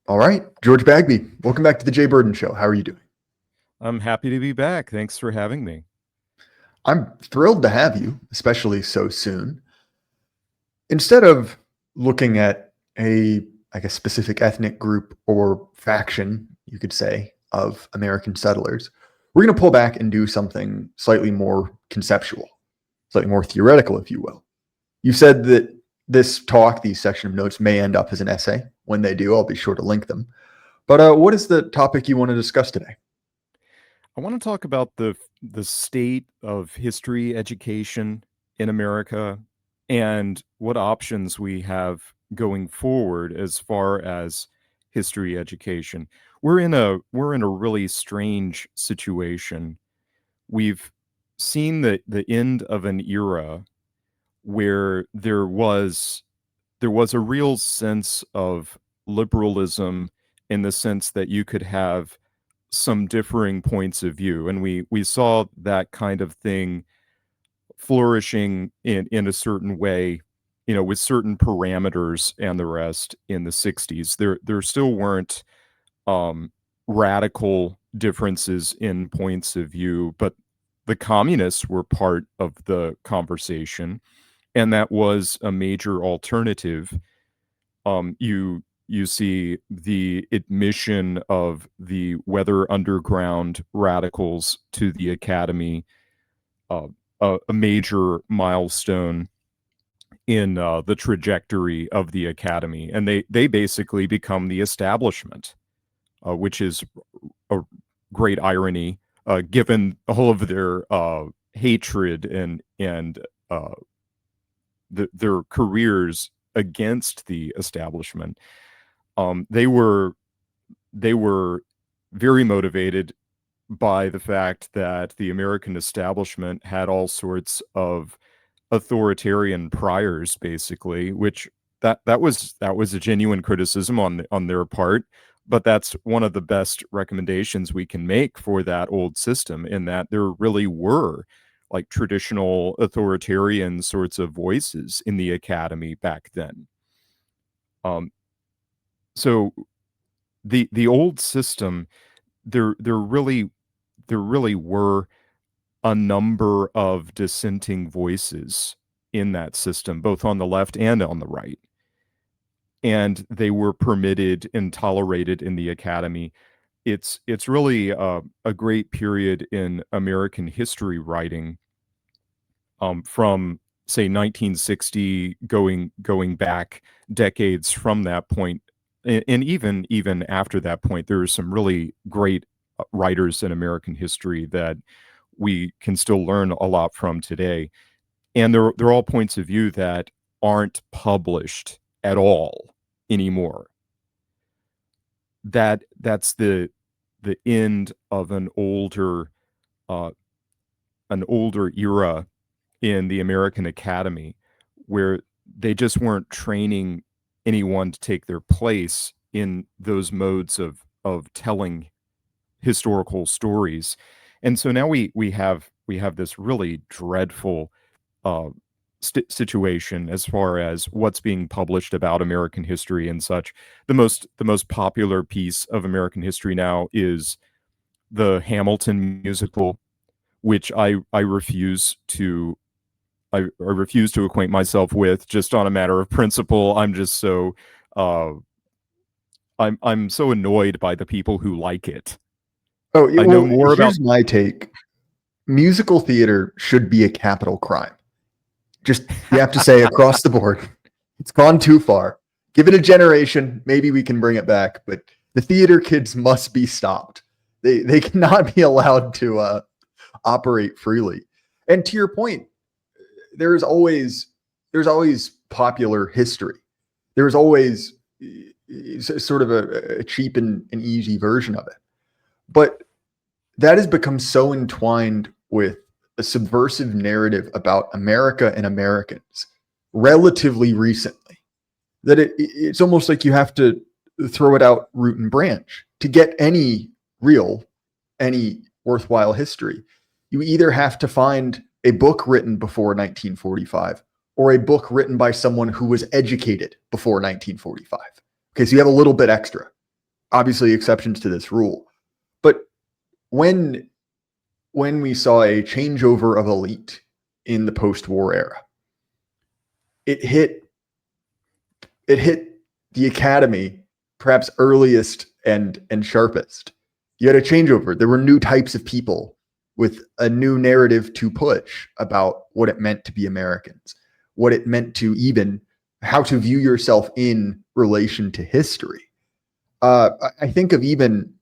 All right, George Bagby, welcome back to the Jay Burden Show. How are you doing? I'm happy to be back. Thanks for having me. I'm thrilled to have you, especially so soon. Instead of looking at I guess, specific ethnic group or faction, you could say, of American settlers, we're going to pull back and do something slightly more conceptual, slightly more theoretical, if you will. You said that these section of notes may end up as an essay. When they do, I'll be sure to link them. But what is the topic you want to discuss today? I want to talk about the state of history education in America and what options we have going forward as far as history education. We're in a really strange situation. We've seen the end of an era where there was a real sense of liberalism, in the sense that you could have some differing points of view, and we saw that kind of thing flourishing in a certain way, with certain parameters and the rest in the 60s. There still weren't um radical differences in points of view, but the communists were part of the conversation, and that was a major alternative. You see the admission of the Weather Underground radicals to the academy, uh, a major milestone in the trajectory of the academy, and they basically become the establishment, which is a great irony, given all of their hatred and their careers against the establishment. They were very motivated by the fact that the American establishment had all sorts of authoritarian priors, basically, which that was a genuine criticism on their part. But that's one of the best recommendations we can make for that old system, in that there really were like traditional authoritarian sorts of voices in the academy back then. Um, so the old system, there there really there really were a number of dissenting voices in that system, both on the left and on the right, and they were permitted and tolerated in the academy. It's really a great period in American history writing, from say 1960, going back decades from that point, and even after that point, there are some really great writers in American history that we can still learn a lot from today, and they're all points of view that aren't published at all anymore. That's the end of uh, an older era in the American Academy, where they just weren't training anyone to take their place in those modes of telling historical stories. And so now we have this really dreadful uh, situation as far as what's being published about American history and such. The most popular piece of American history now is the Hamilton musical, which I refuse to acquaint myself with, just on a matter of principle. Uh, I'm so annoyed by the people who like it. Oh, yeah, I know well, more about. here's my take. Musical theater should be a capital crime. Just, you have to say across the board, it's gone too far. Give it a generation, maybe we can bring it back, but the theater kids must be stopped. They cannot be allowed to operate freely. And to your point, there's always there's always popular history. There's always sort of a cheap and easy version of it. But that has become so entwined with a subversive narrative about America and Americans relatively recently that it's almost like you have to throw it out root and branch to get any worthwhile history. You either have to find a book written before 1945 or a book written by someone who was educated before 1945. Okay, so you have a little bit extra. obviously exceptions to this rule. But when we saw a changeover of elite in the post-war era, it hit the academy perhaps earliest and sharpest. You had a changeover. There were new types of people with a new narrative to push about what it meant to be Americans, what it meant to even how to view yourself in relation to history. I think of even,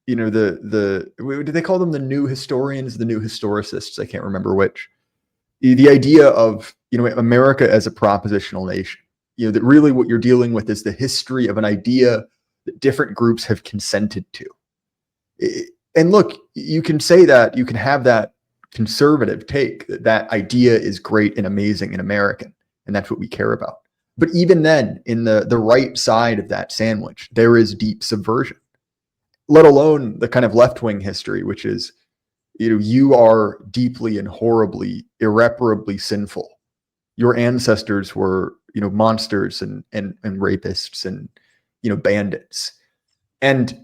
do they call them the new historians, the new historicists? I can't remember which. The idea of, America as a propositional nation, that really what you're dealing with is the history of an idea that different groups have consented to. And look, you can say that, you can have that conservative take that idea is great and amazing and American, and that's what we care about. But even then, in the right side of that sandwich, there is deep subversion, let alone the kind of left-wing history, which is, you are deeply and horribly, irreparably sinful. Your ancestors were, monsters and rapists and, bandits. And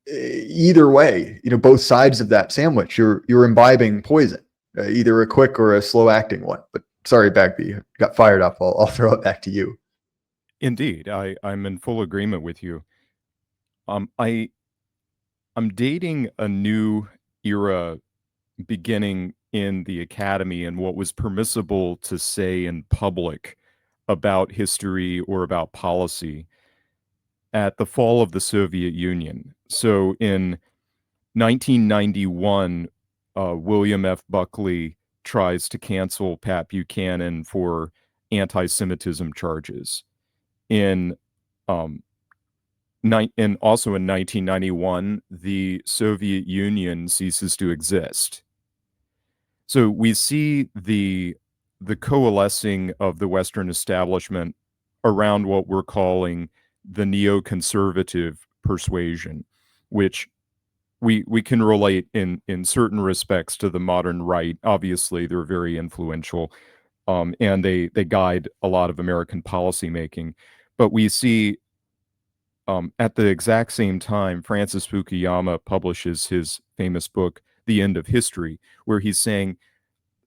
either way, both sides of that sandwich, you're imbibing poison, either a quick or a slow acting one. But sorry, Bagby, got fired up. I'll throw it back to you. Indeed, I'm in full agreement with you. I'm dating a new era beginning in the academy and what was permissible to say in public about history or about policy at the fall of the Soviet Union. So in 1991, William F. Buckley tries to cancel Pat Buchanan for anti-Semitism charges. And also in 1991, the Soviet Union ceases to exist. So we see the coalescing of the Western establishment around what we're calling the neoconservative persuasion, which we can relate in certain respects to the modern right. Obviously, they're very influential, and they guide a lot of American policymaking. But we see at the exact same time, Francis Fukuyama publishes his famous book, The End of History, where he's saying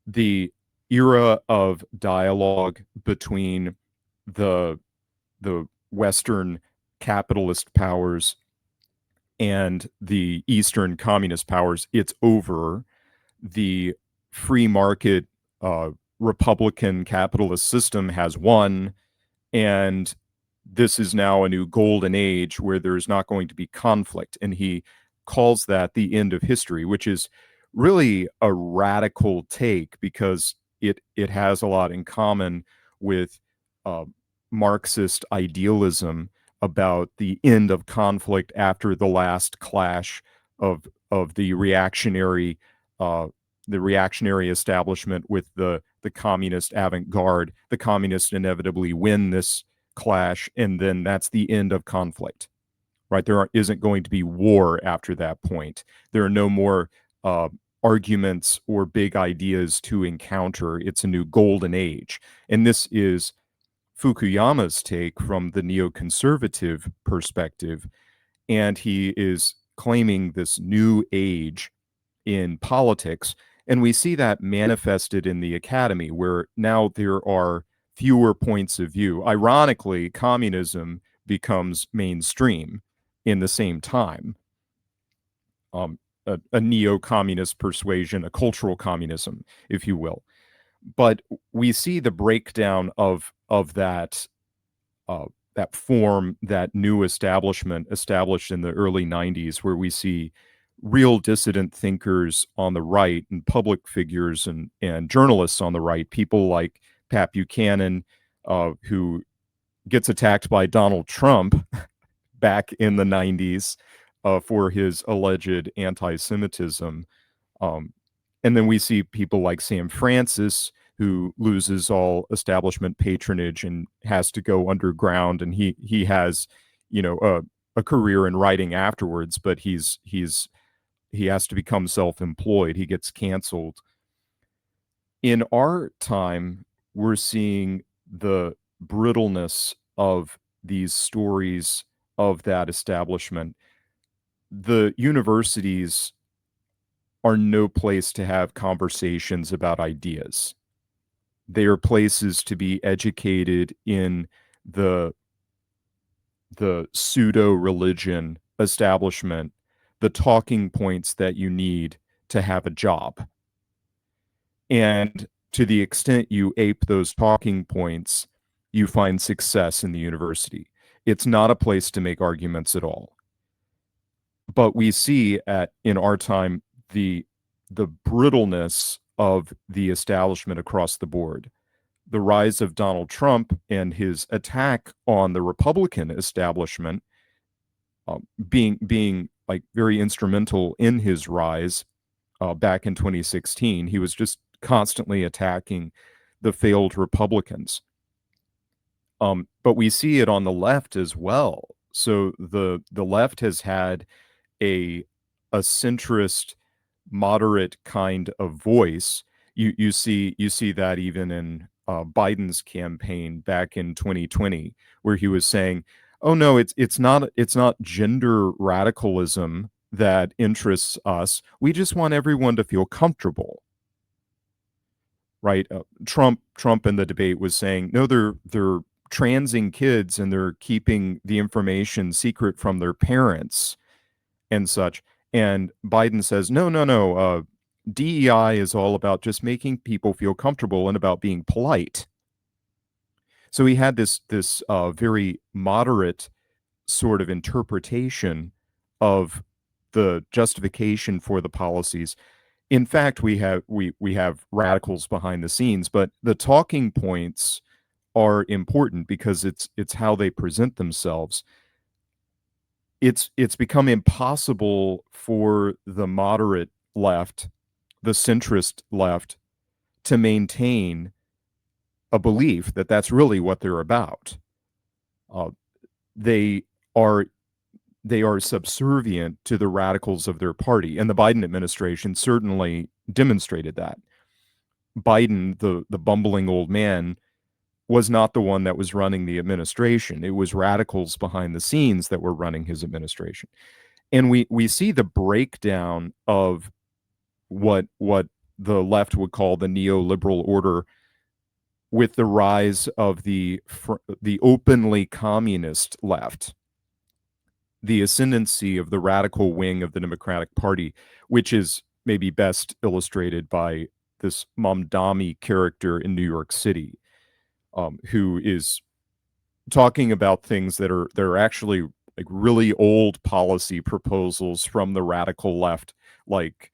the era of dialogue between the Western capitalist powers and the Eastern communist powers, it's over. The free market Republican capitalist system has won, and this is now a new golden age where there's not going to be conflict. And he calls that the end of history, which is really a radical take because it has a lot in common with Marxist idealism about the end of conflict after the last clash of the reactionary establishment with the communist avant-garde. The communists inevitably win this clash, and then that's the end of conflict, right? There isn't going to be war after that point. There are no more arguments or big ideas to encounter. It's a new golden age. And this is Fukuyama's take from the neoconservative perspective. And he is claiming this new age in politics. And we see that manifested in the academy, where now there are fewer points of view. Ironically, communism becomes mainstream in the same time. A neo-communist persuasion, a cultural communism, if you will. But we see the breakdown of that that form, that new establishment established in the early 90s, where we see real dissident thinkers on the right and public figures and journalists on the right, people like Pat Buchanan, who gets attacked by Donald Trump back in the 90s for his alleged anti-Semitism. And then we see people like Sam Francis, who loses all establishment patronage and has to go underground, and he has, a career in writing afterwards, but he has to become self-employed. He gets canceled. In our time, we're seeing the brittleness of these stories of that establishment, the universities are no place to have conversations about ideas. They are places to be educated in the pseudo religion establishment, the talking points that you need to have a job. And to the extent you ape those talking points, you find success in the university. It's not a place to make arguments at all. But we see in our time the brittleness of the establishment across the board. The rise of Donald Trump and his attack on the Republican establishment, being like very instrumental in his rise back in 2016. He was just constantly attacking the failed Republicans. But we see it on the left as well. So the left has had a centrist, moderate kind of voice. You see that even in Biden's campaign back in 2020, where he was saying, "Oh no, it's not gender radicalism that interests us. We just want everyone to feel comfortable." Right? Trump in the debate was saying, "No, they're transing kids and they're keeping the information secret from their parents and such." And Biden says, "No, no, no. DEI is all about just making people feel comfortable and about being polite." So he had this very moderate sort of interpretation of the justification for the policies. In fact, we have radicals behind the scenes, but the talking points are important because it's how they present themselves. It's become impossible for the moderate left, the centrist left, to maintain a belief that that's really what they're about. They are subservient to the radicals of their party, and the Biden administration certainly demonstrated that. Biden, the bumbling old man, was not the one that was running the administration. It was radicals behind the scenes that were running his administration. And we see the breakdown of what the left would call the neoliberal order with the rise of the openly communist left, the ascendancy of the radical wing of the Democratic Party, which is maybe best illustrated by this Mamdani character in New York City, who is talking about things that are actually like really old policy proposals from the radical left, like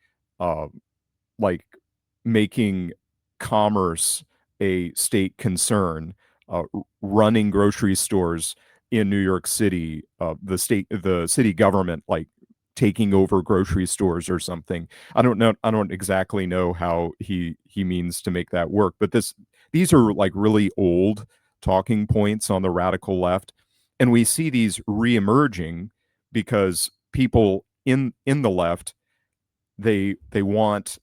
making commerce a state concern, running grocery stores in New York City, the city government like taking over grocery stores or something. I don't exactly know how he means to make that work, but these are like really old talking points on the radical left, and we see these reemerging because people in the left, they want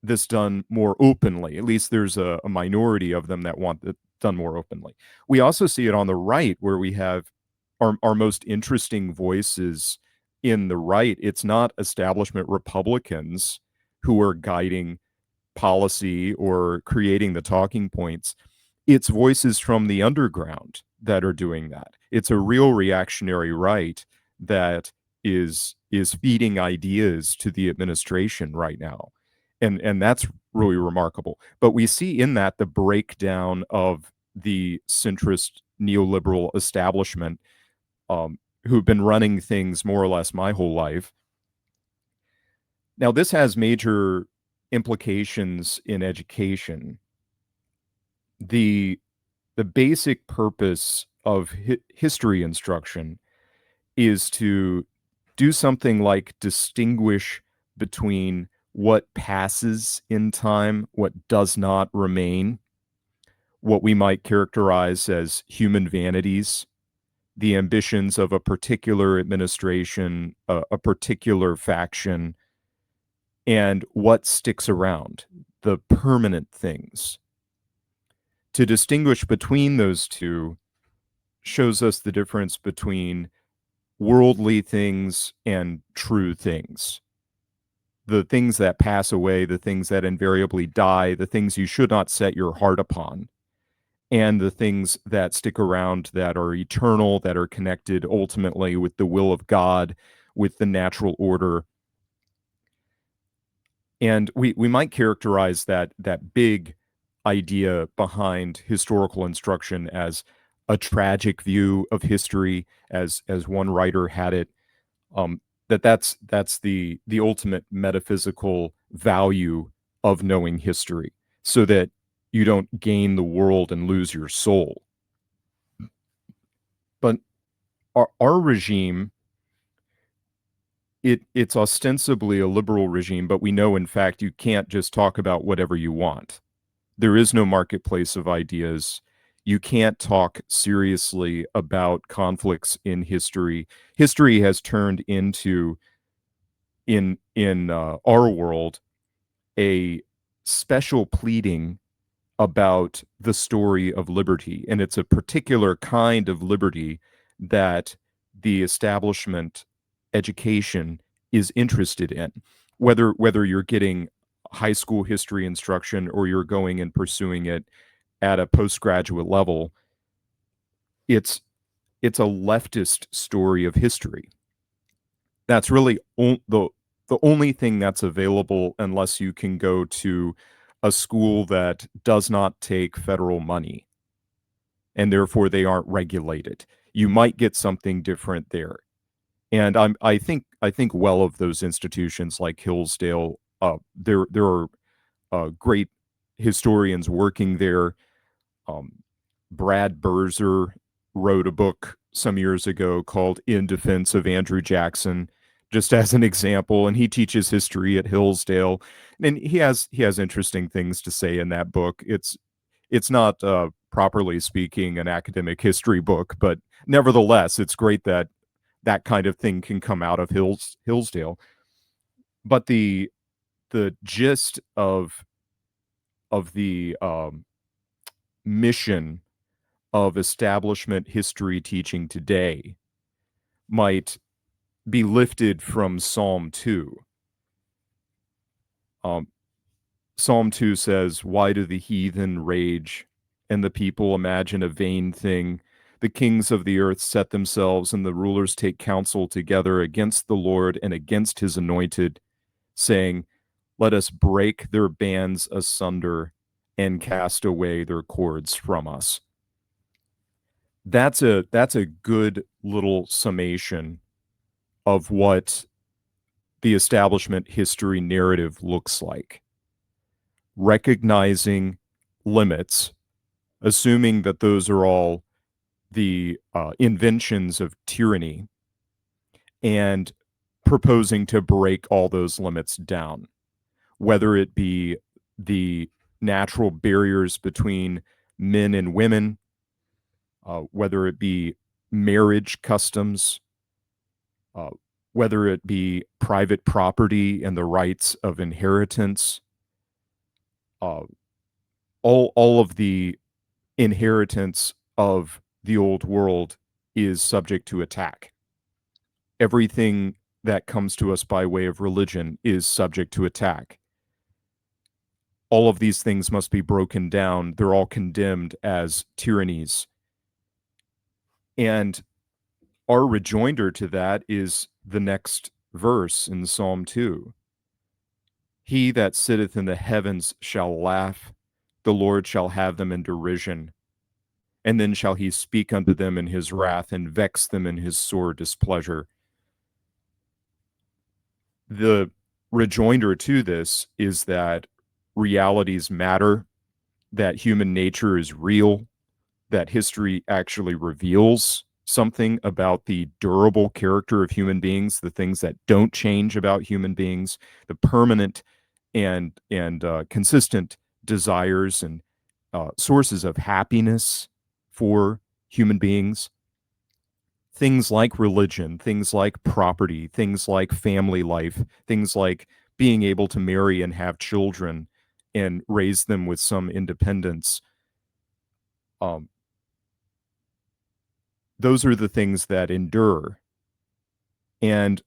this done more openly. At least there's a minority of them that want it done more openly. We also see it on the right, where we have our most interesting voices in the right. It's not establishment Republicans who are guiding policy or creating the talking points. It's voices from the underground that are doing that. It's a real reactionary right that is feeding ideas to the administration right now. And that's really remarkable. But we see in that the breakdown of the centrist neoliberal establishment, who've been running things more or less my whole life. Now, this has major implications in education. The basic purpose of history instruction is to do something like distinguish between what passes in time, what does not remain, what we might characterize as human vanities, the ambitions of a particular administration, a particular faction, and what sticks around, the permanent things. To distinguish between those two shows us the difference between worldly things and true things. The things that pass away, the things that invariably die, the things you should not set your heart upon, and the things that stick around that are eternal, that are connected ultimately with the will of God, with the natural order. And we might characterize that big idea behind historical instruction as a tragic view of history, as one writer had it. That's the ultimate metaphysical value of knowing history, so that you don't gain the world and lose your soul. But our regime, it's ostensibly a liberal regime, but we know in fact you can't just talk about whatever you want. There is no marketplace of ideas. You can't talk seriously about conflicts in history. History has turned into, in our world, a special pleading about the story of liberty, and it's a particular kind of liberty that the establishment education is interested in. Whether you're getting high school history instruction or you're going and pursuing it at a postgraduate level, it's a leftist story of history. That's really the only thing that's available, unless you can go to a school that does not take federal money and therefore they aren't regulated. You might get something different there. And I think well of those institutions like Hillsdale. There are great historians working there. Um, Brad Berzer wrote a book some years ago called In Defense of Andrew Jackson, just as an example, and he teaches history at Hillsdale, and he has interesting things to say in that book. It's not properly speaking an academic history book, but nevertheless, it's great that that kind of thing can come out of Hillsdale. But the gist of the mission of establishment history teaching today might be lifted from Psalm 2. Um, Psalm 2 says, "Why do the heathen rage and the people imagine a vain thing? The kings of the earth set themselves and the rulers take counsel together against the Lord and against his anointed, saying, let us break their bands asunder and cast away their cords from us." That's a good little summation of what the establishment history narrative looks like. Recognizing limits, assuming that those are all the inventions of tyranny, and proposing to break all those limits down, whether it be the natural barriers between men and women, whether it be marriage customs, uh, whether it be private property and the rights of inheritance, uh, all of the inheritance of the old world is subject to attack. Everything that comes to us by way of religion is subject to attack. All of these things must be broken down. They're all condemned as tyrannies. And our rejoinder to that is the next verse in Psalm 2. He that sitteth in the heavens shall laugh, the Lord shall have them in derision. And then shall he speak unto them in his wrath and vex them in his sore displeasure. The rejoinder to this is that realities matter, that human nature is real, that history actually reveals something about the durable character of human beings, the things that don't change about human beings, the permanent and consistent desires and sources of happiness for human beings. Things like religion, things like property, things like family life, things like being able to marry and have children and raise them with some independence. Um, those are the things that endure. And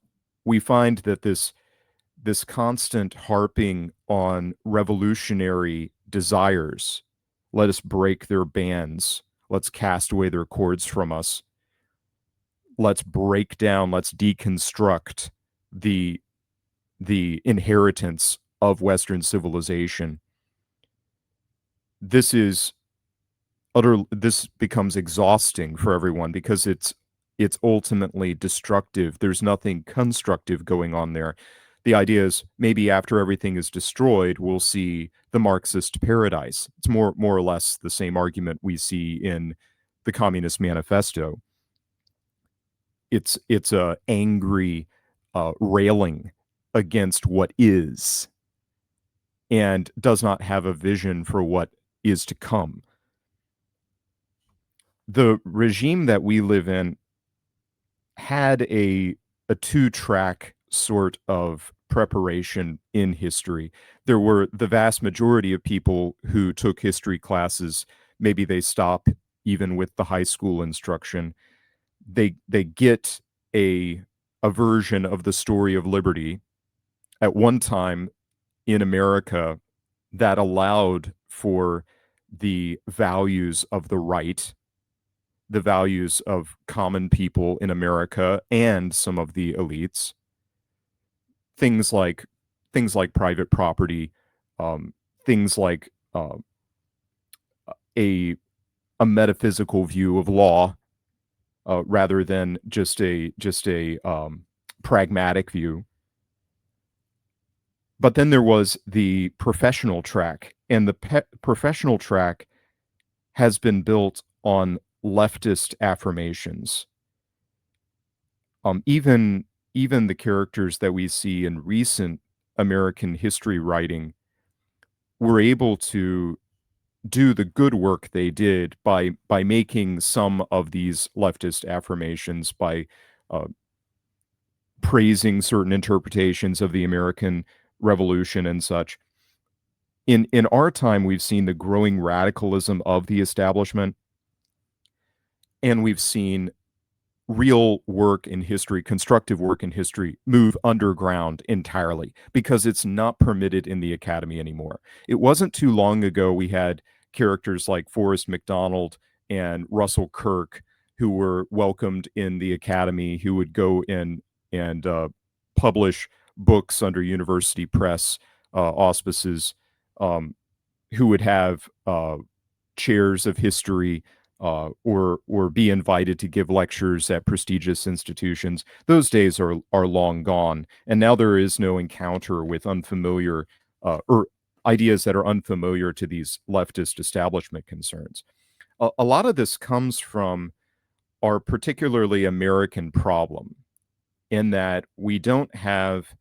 we find that this constant harping on revolutionary desires, let us break their bands, let's cast away their cords from us, let's break down, let's deconstruct the inheritance of Western civilization. This becomes exhausting for everyone because it's ultimately destructive. There's nothing constructive going on there. The idea is maybe after everything is destroyed, we'll see the Marxist paradise. It's more or less the same argument we see in the Communist Manifesto. It's a angry railing against what is, and does not have a vision for what is to come. The regime that we live in had a two-track sort of preparation in history. There were the vast majority of people who took history classes, maybe they stop even with the high school instruction. They get a version of the story of liberty at one time in America that allowed for the values of the right, the values of common people in America and some of the elites. Things like private property, things like a metaphysical view of law, rather than just a pragmatic view. But then there was the professional track, and the professional track has been built on leftist affirmations. Even the characters that we see in recent American history writing were able to do the good work they did by making some of these leftist affirmations, by praising certain interpretations of the American Revolution and such. In our time, we've seen the growing radicalism of the establishment, and we've seen real work in history, constructive work in history, move underground entirely because it's not permitted in the academy anymore. It wasn't too long ago we had characters like Forrest McDonald and Russell Kirk who were welcomed in the academy, who would go in and publish books under university press auspices, who would have chairs of history, or be invited to give lectures at prestigious institutions. Those days are long gone, and now there is no encounter with unfamiliar or ideas that are unfamiliar to these leftist establishment concerns. A lot of this comes from our particularly American problem, in that we don't have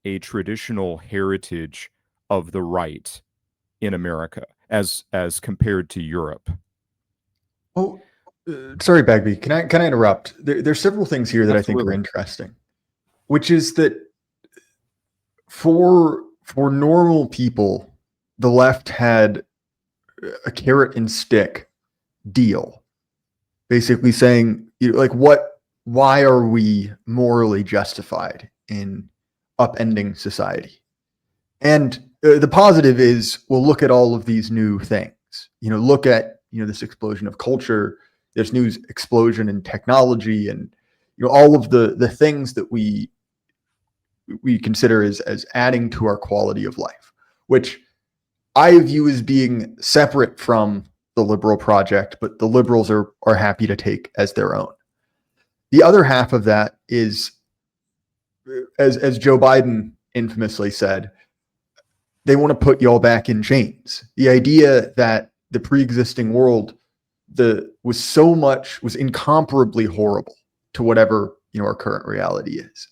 a traditional heritage of the right in America as compared to Europe. Oh, sorry, Bagby. Can I interrupt? There's several things here that Absolutely. I think are interesting, which is that for normal people, the left had a carrot and stick deal, basically saying, like, why are we morally justified in upending society? And the positive is, well, look at all of these new things. Look at this explosion of culture, this new explosion in technology, and all of the things that we consider as adding to our quality of life, which I view as being separate from the liberal project, but the liberals are happy to take as their own. The other half of that is, as Joe Biden infamously said, they want to put y'all back in chains. The idea that the pre-existing world was incomparably horrible to whatever our current reality is.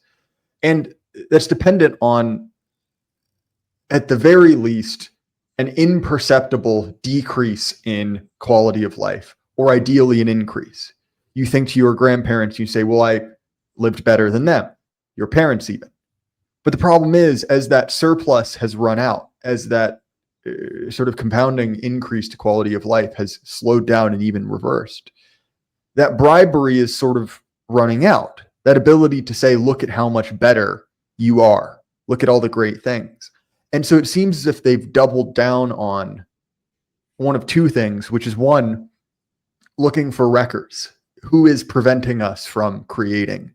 And that's dependent on, at the very least, an imperceptible decrease in quality of life, or ideally an increase. You think to your grandparents, you say, well, I lived better than them, your parents even. But the problem is, as that surplus has run out, as that sort of compounding increase to quality of life has slowed down and even reversed, that bribery is sort of running out. that ability to say, look at how much better you are, look at all the great things. And so it seems as if they've doubled down on one of two things, which is one, looking for wreckers. Who is preventing us from creating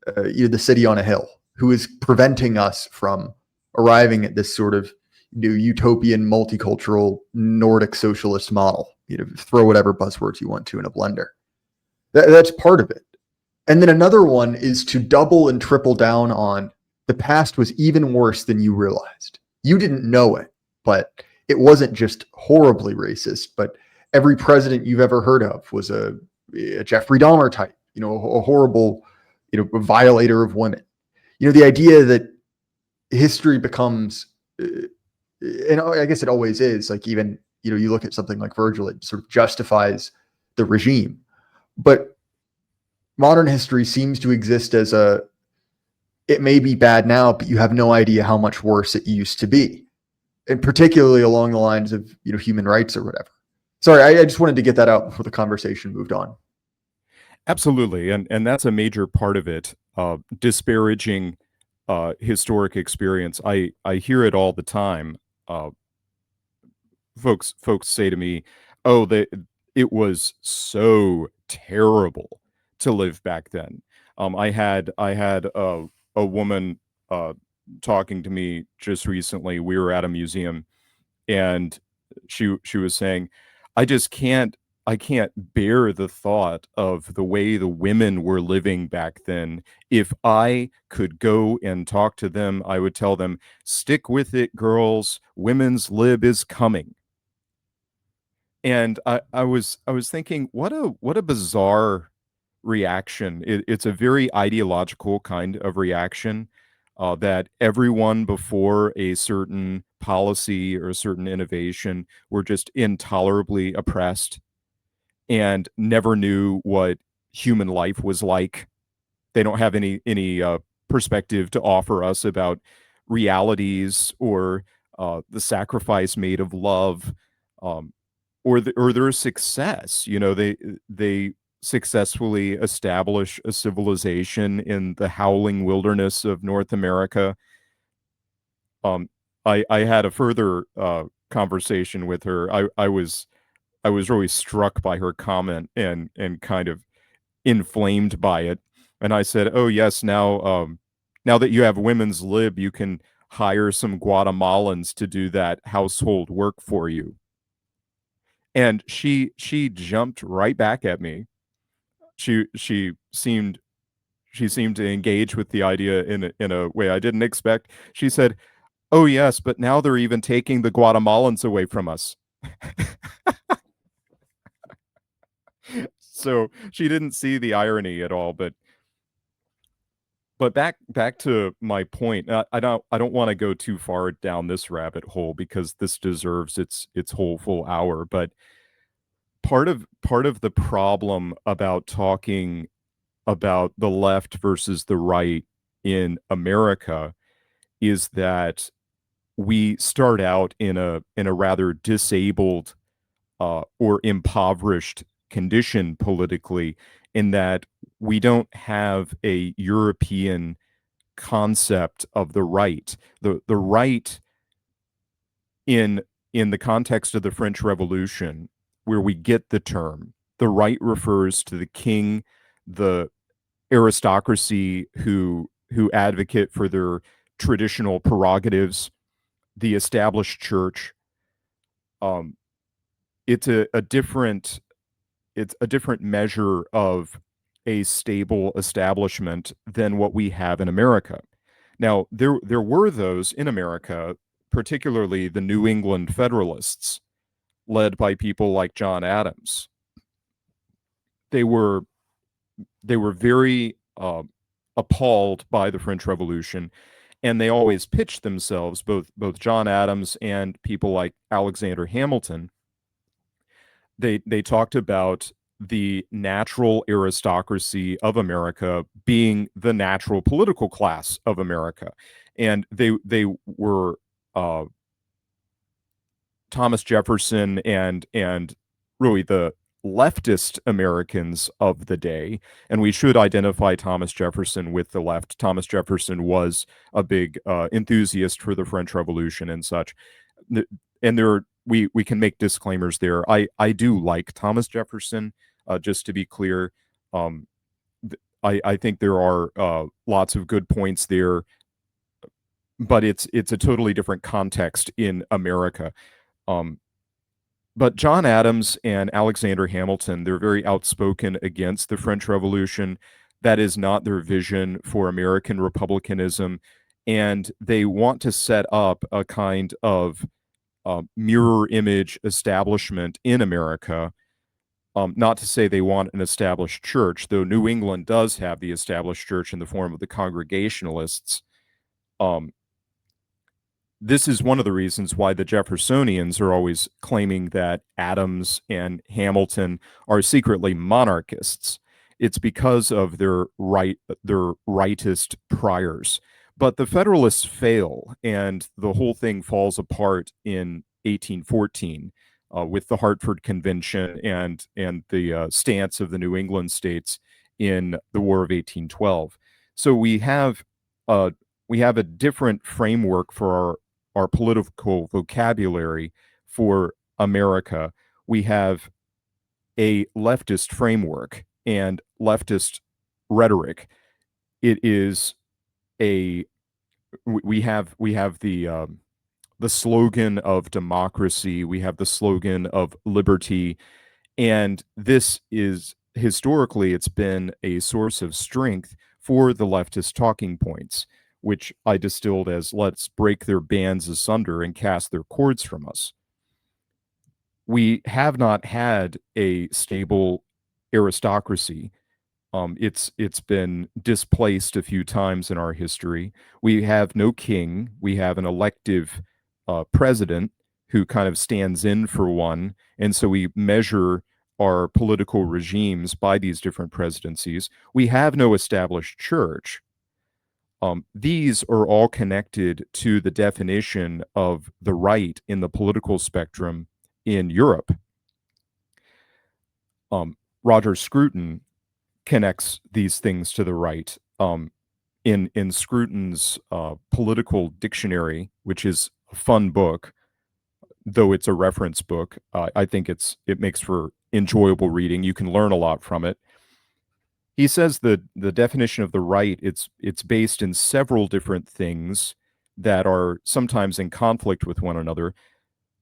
the city on a hill? Who is preventing us from arriving at this sort of new utopian, multicultural, Nordic socialist model? Throw whatever buzzwords you want to in a blender. That's part of it. And then another one is to double and triple down on the past was even worse than you realized. You didn't know it, but it wasn't just horribly racist, but every president you've ever heard of was a Jeffrey Dahmer type, a horrible, a violator of women. The idea that history becomes, and I guess it always is, like, even, you look at something like Virgil, it sort of justifies the regime. But modern history seems to exist as it may be bad now, but you have no idea how much worse it used to be. And particularly along the lines of, human rights or whatever. Sorry, I just wanted to get that out before the conversation moved on. Absolutely, and that's a major part of it. Disparaging historic experience. I hear it all the time. Folks say to me, "Oh, it was so terrible to live back then." I had a woman talking to me just recently. We were at a museum, and she was saying, I can't bear the thought of the way the women were living back then. If I could go and talk to them, I would tell them, stick with it, girls, women's lib is coming. And I was thinking, what a bizarre reaction. It's a very ideological kind of reaction, that everyone before a certain policy or a certain innovation were just intolerably oppressed and never knew what human life was like. They don't have any perspective to offer us about realities or the sacrifice made of love, or their success. They successfully establish a civilization in the howling wilderness of North America. I had a further conversation with her. I was really struck by her comment and kind of inflamed by it. And I said, "Oh yes, now that you have women's lib, you can hire some Guatemalans to do that household work for you." And she jumped right back at me. She seemed to engage with the idea in a way I didn't expect. She said, "Oh yes, but now they're even taking the Guatemalans away from us." So she didn't see the irony at all, but back to my point. I don't want to go too far down this rabbit hole because this deserves its whole full hour. But part of the problem about talking about the left versus the right in America is that we start out in a rather disabled or impoverished condition politically, in that we don't have a European concept of the right. The right in the context of the French Revolution, where we get the term, the right refers to the king, the aristocracy who advocate for their traditional prerogatives, the established church. Um, it's a different measure of a stable establishment than what we have in America. Now, there were those in America, particularly the New England Federalists, led by people like John Adams. They were very appalled by the French Revolution, and they always pitched themselves, both John Adams and people like Alexander Hamilton. They talked about the natural aristocracy of America being the natural political class of America, and they were Thomas Jefferson and really the leftist Americans of the day, and we should identify Thomas Jefferson with the left. Thomas Jefferson was a big enthusiast for the French Revolution and such. And we can make disclaimers there. I do like Thomas Jefferson, just to be clear. I think there are lots of good points there, but it's a totally different context in America. But John Adams and Alexander Hamilton, they're very outspoken against the French Revolution. That is not their vision for American republicanism. And they want to set up a kind of mirror image establishment in America. Not to say they want an established church, though New England does have the established church in the form of the Congregationalists. This is one of the reasons why the Jeffersonians are always claiming that Adams and Hamilton are secretly monarchists. It's because of their rightist priors. But the Federalists fail, and the whole thing falls apart in 1814 with the Hartford Convention and the stance of the New England states in the War of 1812. So we have a different framework for our political vocabulary for America. We have a leftist framework and leftist rhetoric. It is we have the slogan of democracy, we have the slogan of liberty, and this is historically it's been a source of strength for the leftist talking points, which I distilled as let's break their bands asunder and cast their cords from us. We have not had a stable aristocracy. It's been displaced a few times in our history. We have no king. We have an elective president who kind of stands in for one, and so we measure our political regimes by these different presidencies. We have no established church. These are all connected to the definition of the right in the political spectrum in Europe. Roger Scruton connects these things to the right. In Scruton's political dictionary, which is a fun book, though it's a reference book, I think it makes for enjoyable reading. You can learn a lot from it. He says the definition of the right, it's based in several different things that are sometimes in conflict with one another.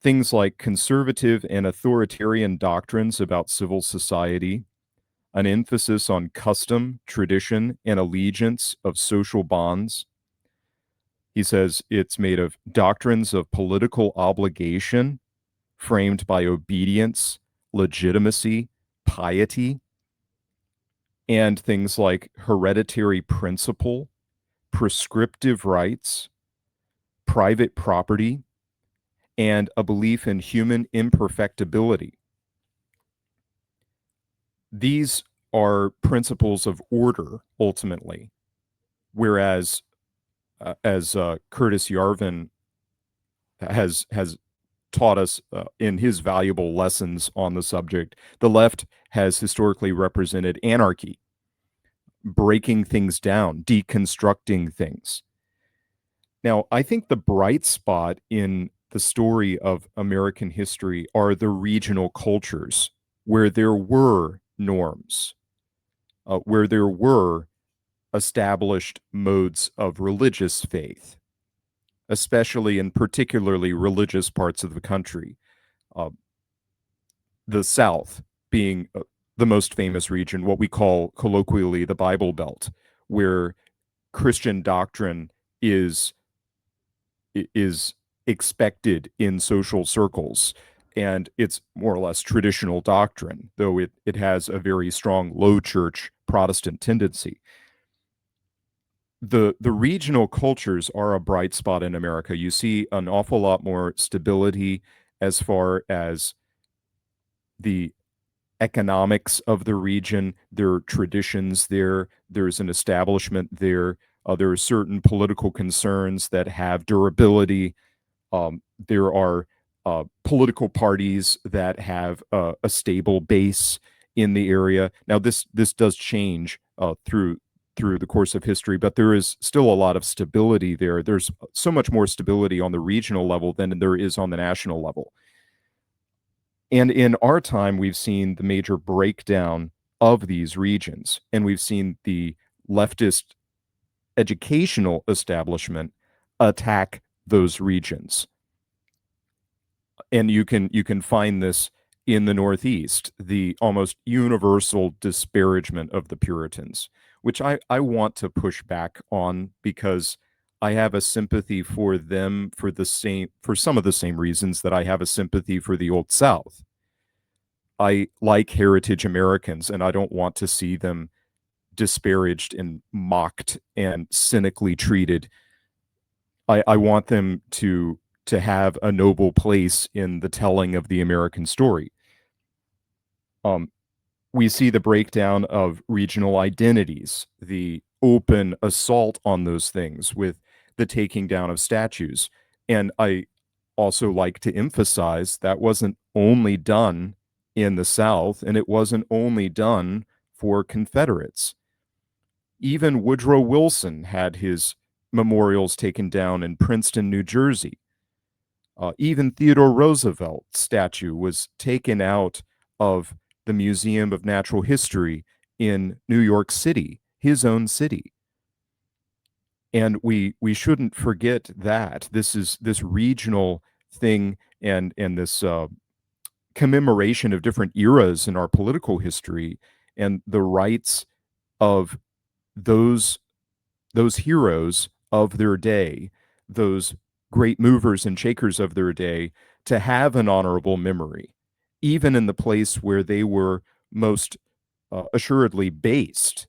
Things like conservative and authoritarian doctrines about civil society, an emphasis on custom, tradition, and allegiance of social bonds. He says it's made of doctrines of political obligation framed by obedience, legitimacy, piety, and things like hereditary principle, prescriptive rights, private property, and a belief in human imperfectibility. These are principles of order, ultimately, whereas, as Curtis Yarvin has taught us in his valuable lessons on the subject, the left has historically represented anarchy, breaking things down, deconstructing things. Now, I think the bright spot in the story of American history are the regional cultures where there were norms, where there were established modes of religious faith, especially in particularly religious parts of the country. The South being the most famous region, what we call colloquially the Bible Belt, where Christian doctrine is expected in social circles, and it's more or less traditional doctrine, though it has a very strong low church Protestant tendency. The regional cultures are a bright spot in America. You see an awful lot more stability as far as the economics of the region. There are traditions there. There's an establishment there. There are certain political concerns that have durability. There are political parties that have a stable base in the area. Now, this does change through the course of history, but there is still a lot of stability there. There's so much more stability on the regional level than there is on the national level. And in our time, we've seen the major breakdown of these regions, and we've seen the leftist educational establishment attack those regions. And you can find this in the Northeast, the almost universal disparagement of the Puritans, which I want to push back on, because I have a sympathy for them for some of the same reasons that I have a sympathy for the Old South. I like heritage Americans, and I don't want to see them disparaged and mocked and cynically treated. I want them to have a noble place in the telling of the American story. We see the breakdown of regional identities, the open assault on those things with the taking down of statues. And I also like to emphasize that wasn't only done in the South, and it wasn't only done for Confederates. Even Woodrow Wilson had his memorials taken down in Princeton, New Jersey. Even Theodore Roosevelt's statue was taken out of the Museum of Natural History in New York City, his own city. And we shouldn't forget that this regional thing and this commemoration of different eras in our political history and the rights of those heroes of their day, those great movers and shakers of their day, to have an honorable memory, even in the place where they were most assuredly based,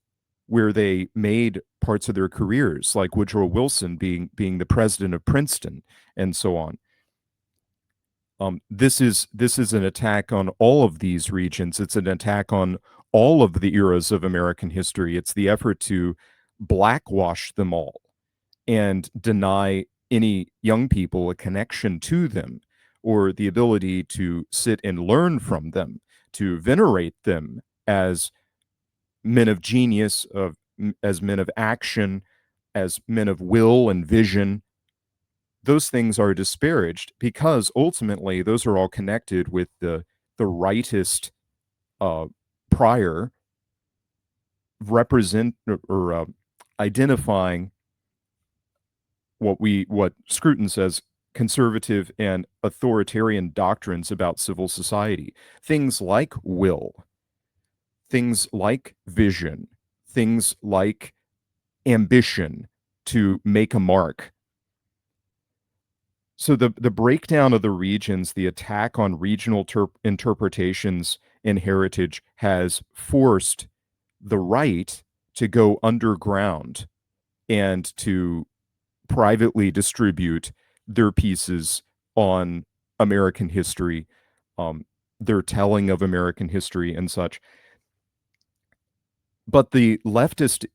where they made parts of their careers, like Woodrow Wilson being the president of Princeton, and so on. This is an attack on all of these regions. It's an attack on all of the eras of American history. It's the effort to blackwash them all and deny any young people a connection to them or the ability to sit and learn from them, to venerate them as men of genius, as men of action, as men of will and vision. Those things are disparaged because ultimately those are all connected with the rightist prior represent or identifying what Scruton says conservative and authoritarian doctrines about civil society. Things like will, things like vision, things like ambition to make a mark. So the breakdown of the regions, the attack on regional interpretations and heritage has forced the right to go underground and to privately distribute their pieces on American history, their telling of American history and such. But the leftist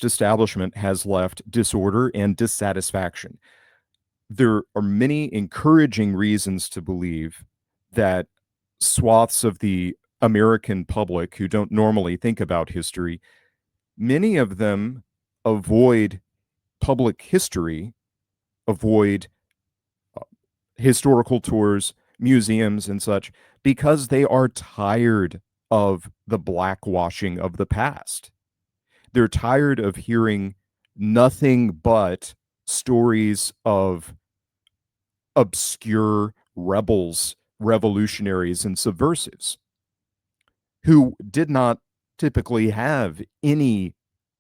establishment has left disorder and dissatisfaction. There are many encouraging reasons to believe that swaths of the American public who don't normally think about history, many of them avoid public history, avoid historical tours, museums, and such, because they are tired of the blackwashing of the past. They're tired of hearing nothing but stories of obscure rebels, revolutionaries, and subversives who did not typically have any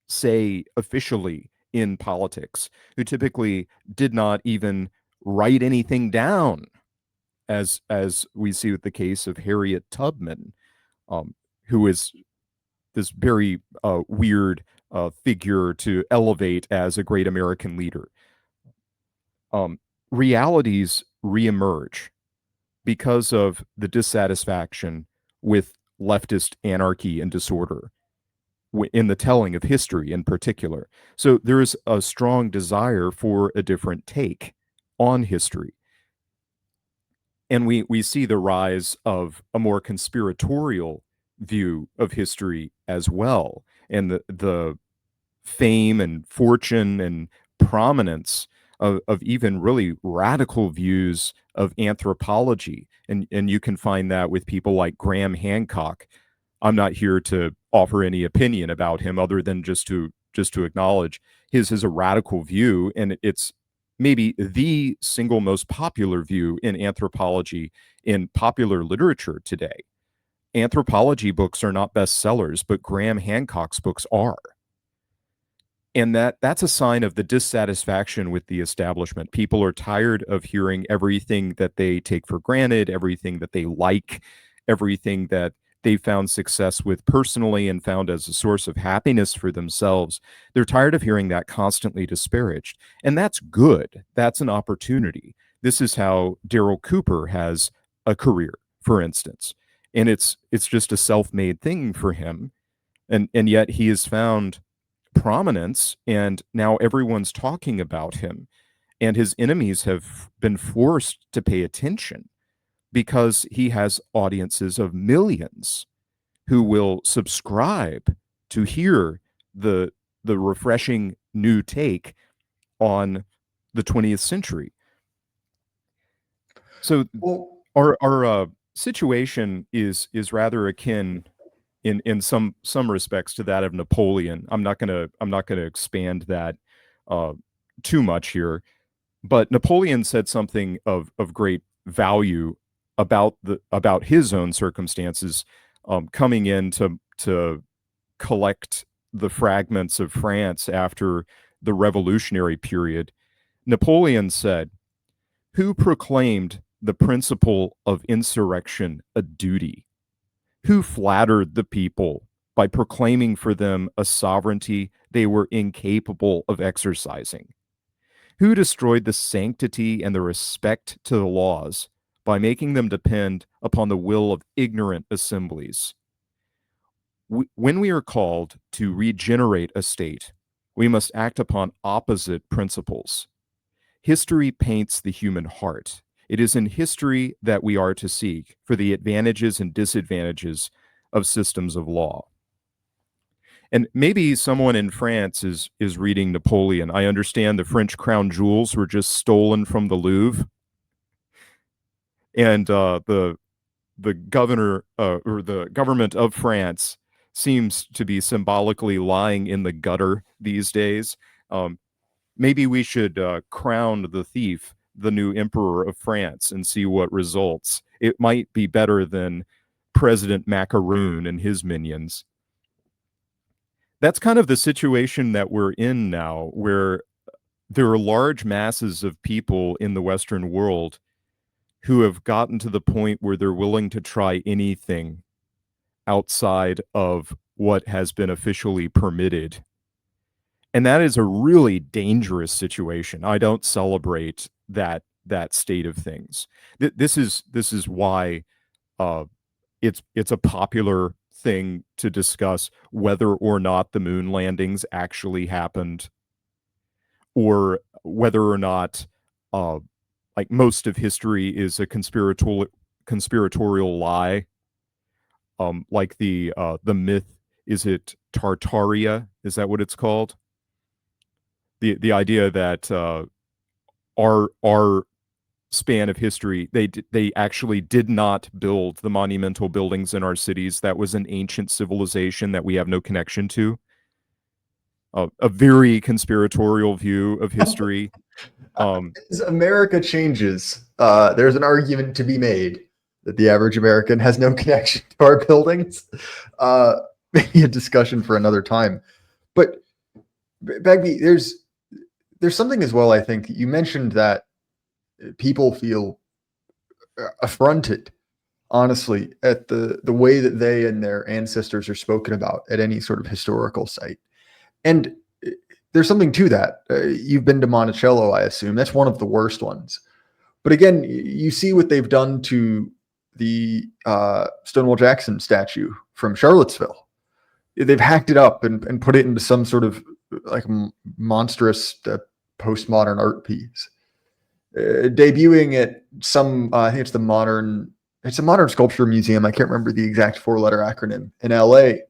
say officially in politics, who typically did not even write anything down, as we see with the case of Harriet Tubman, who is this very weird figure to elevate as a great American leader. Realities reemerge because of the dissatisfaction with leftist anarchy and disorder in the telling of history in particular. So there is a strong desire for a different take on history. And we see the rise of a more conspiratorial view of history as well, and the fame and fortune and prominence of even really radical views of anthropology. And you can find that with people like Graham Hancock. I'm not here to offer any opinion about him other than just to acknowledge his is a radical view, and it's maybe the single most popular view in anthropology in popular literature today. Anthropology books are not bestsellers, but Graham Hancock's books are. And that's a sign of the dissatisfaction with the establishment. People are tired of hearing everything that they take for granted, everything that they like, everything that they found success with personally and found as a source of happiness for themselves. They're tired of hearing that constantly disparaged. And that's good. That's an opportunity. This is how Daryl Cooper has a career, for instance. And it's just a self-made thing for him. And yet he has found prominence, and now everyone's talking about him, and his enemies have been forced to pay attention because he has audiences of millions who will subscribe to hear the refreshing new take on the 20th century. So Well, our situation is rather akin in some respects to that of Napoleon. I'm not gonna expand that too much here, but Napoleon said something of great value about his own circumstances, coming in to collect the fragments of France after the revolutionary period. Napoleon said, "Who proclaimed the principle of insurrection a duty? Who flattered the people by proclaiming for them a sovereignty they were incapable of exercising? Who destroyed the sanctity and the respect to the laws by making them depend upon the will of ignorant assemblies? When we are called to regenerate a state, we must act upon opposite principles. History paints the human heart. It is in history that we are to seek for the advantages and disadvantages of systems of law." And maybe someone in France is reading Napoleon. I understand the French crown jewels were just stolen from the Louvre, and the governor or the government of France seems to be symbolically lying in the gutter these days. Maybe we should crown the thief the new emperor of France and see what results. It might be better than President Macaroon and his minions. That's kind of the situation that we're in now, where there are large masses of people in the Western world who have gotten to the point where they're willing to try anything outside of what has been officially permitted. And that is a really dangerous situation. I don't celebrate that state of things. This is why it's a popular thing to discuss whether or not the moon landings actually happened, or whether or not like most of history is a conspiratorial lie. Like the myth, is it Tartaria? Is that what it's called? The idea that our span of history, they actually did not build the monumental buildings in our cities. That was an ancient civilization that we have no connection to. A very conspiratorial view of history. as America changes, there's an argument to be made that the average American has no connection to our buildings. Maybe a discussion for another time. But Bagby, there's something as well. I think you mentioned that people feel affronted, honestly, at the way that they and their ancestors are spoken about at any sort of historical site. And there's something to that. You've been to Monticello, I assume. That's one of the worst ones. But again, you see what they've done to the Stonewall Jackson statue from Charlottesville. They've hacked it up and put it into some sort of like monstrous postmodern art piece. debuting at some, I think it's a modern sculpture museum. I can't remember the exact 4-letter acronym in LA.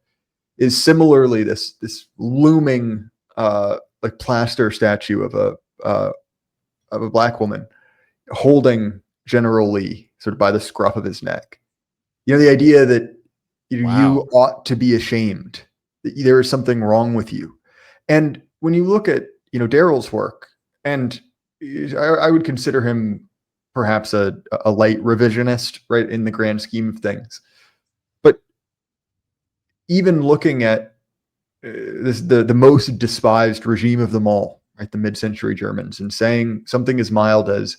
Is similarly this looming like plaster statue of a black woman holding General Lee sort of by the scruff of his neck. You know, the idea that you ought to be ashamed, that there is something wrong with you. And when you look at, Daryl's work, and I would consider him perhaps a light revisionist, right, in the grand scheme of things. But even looking at the most despised regime of them all, right, the mid-century Germans, and saying something as mild as,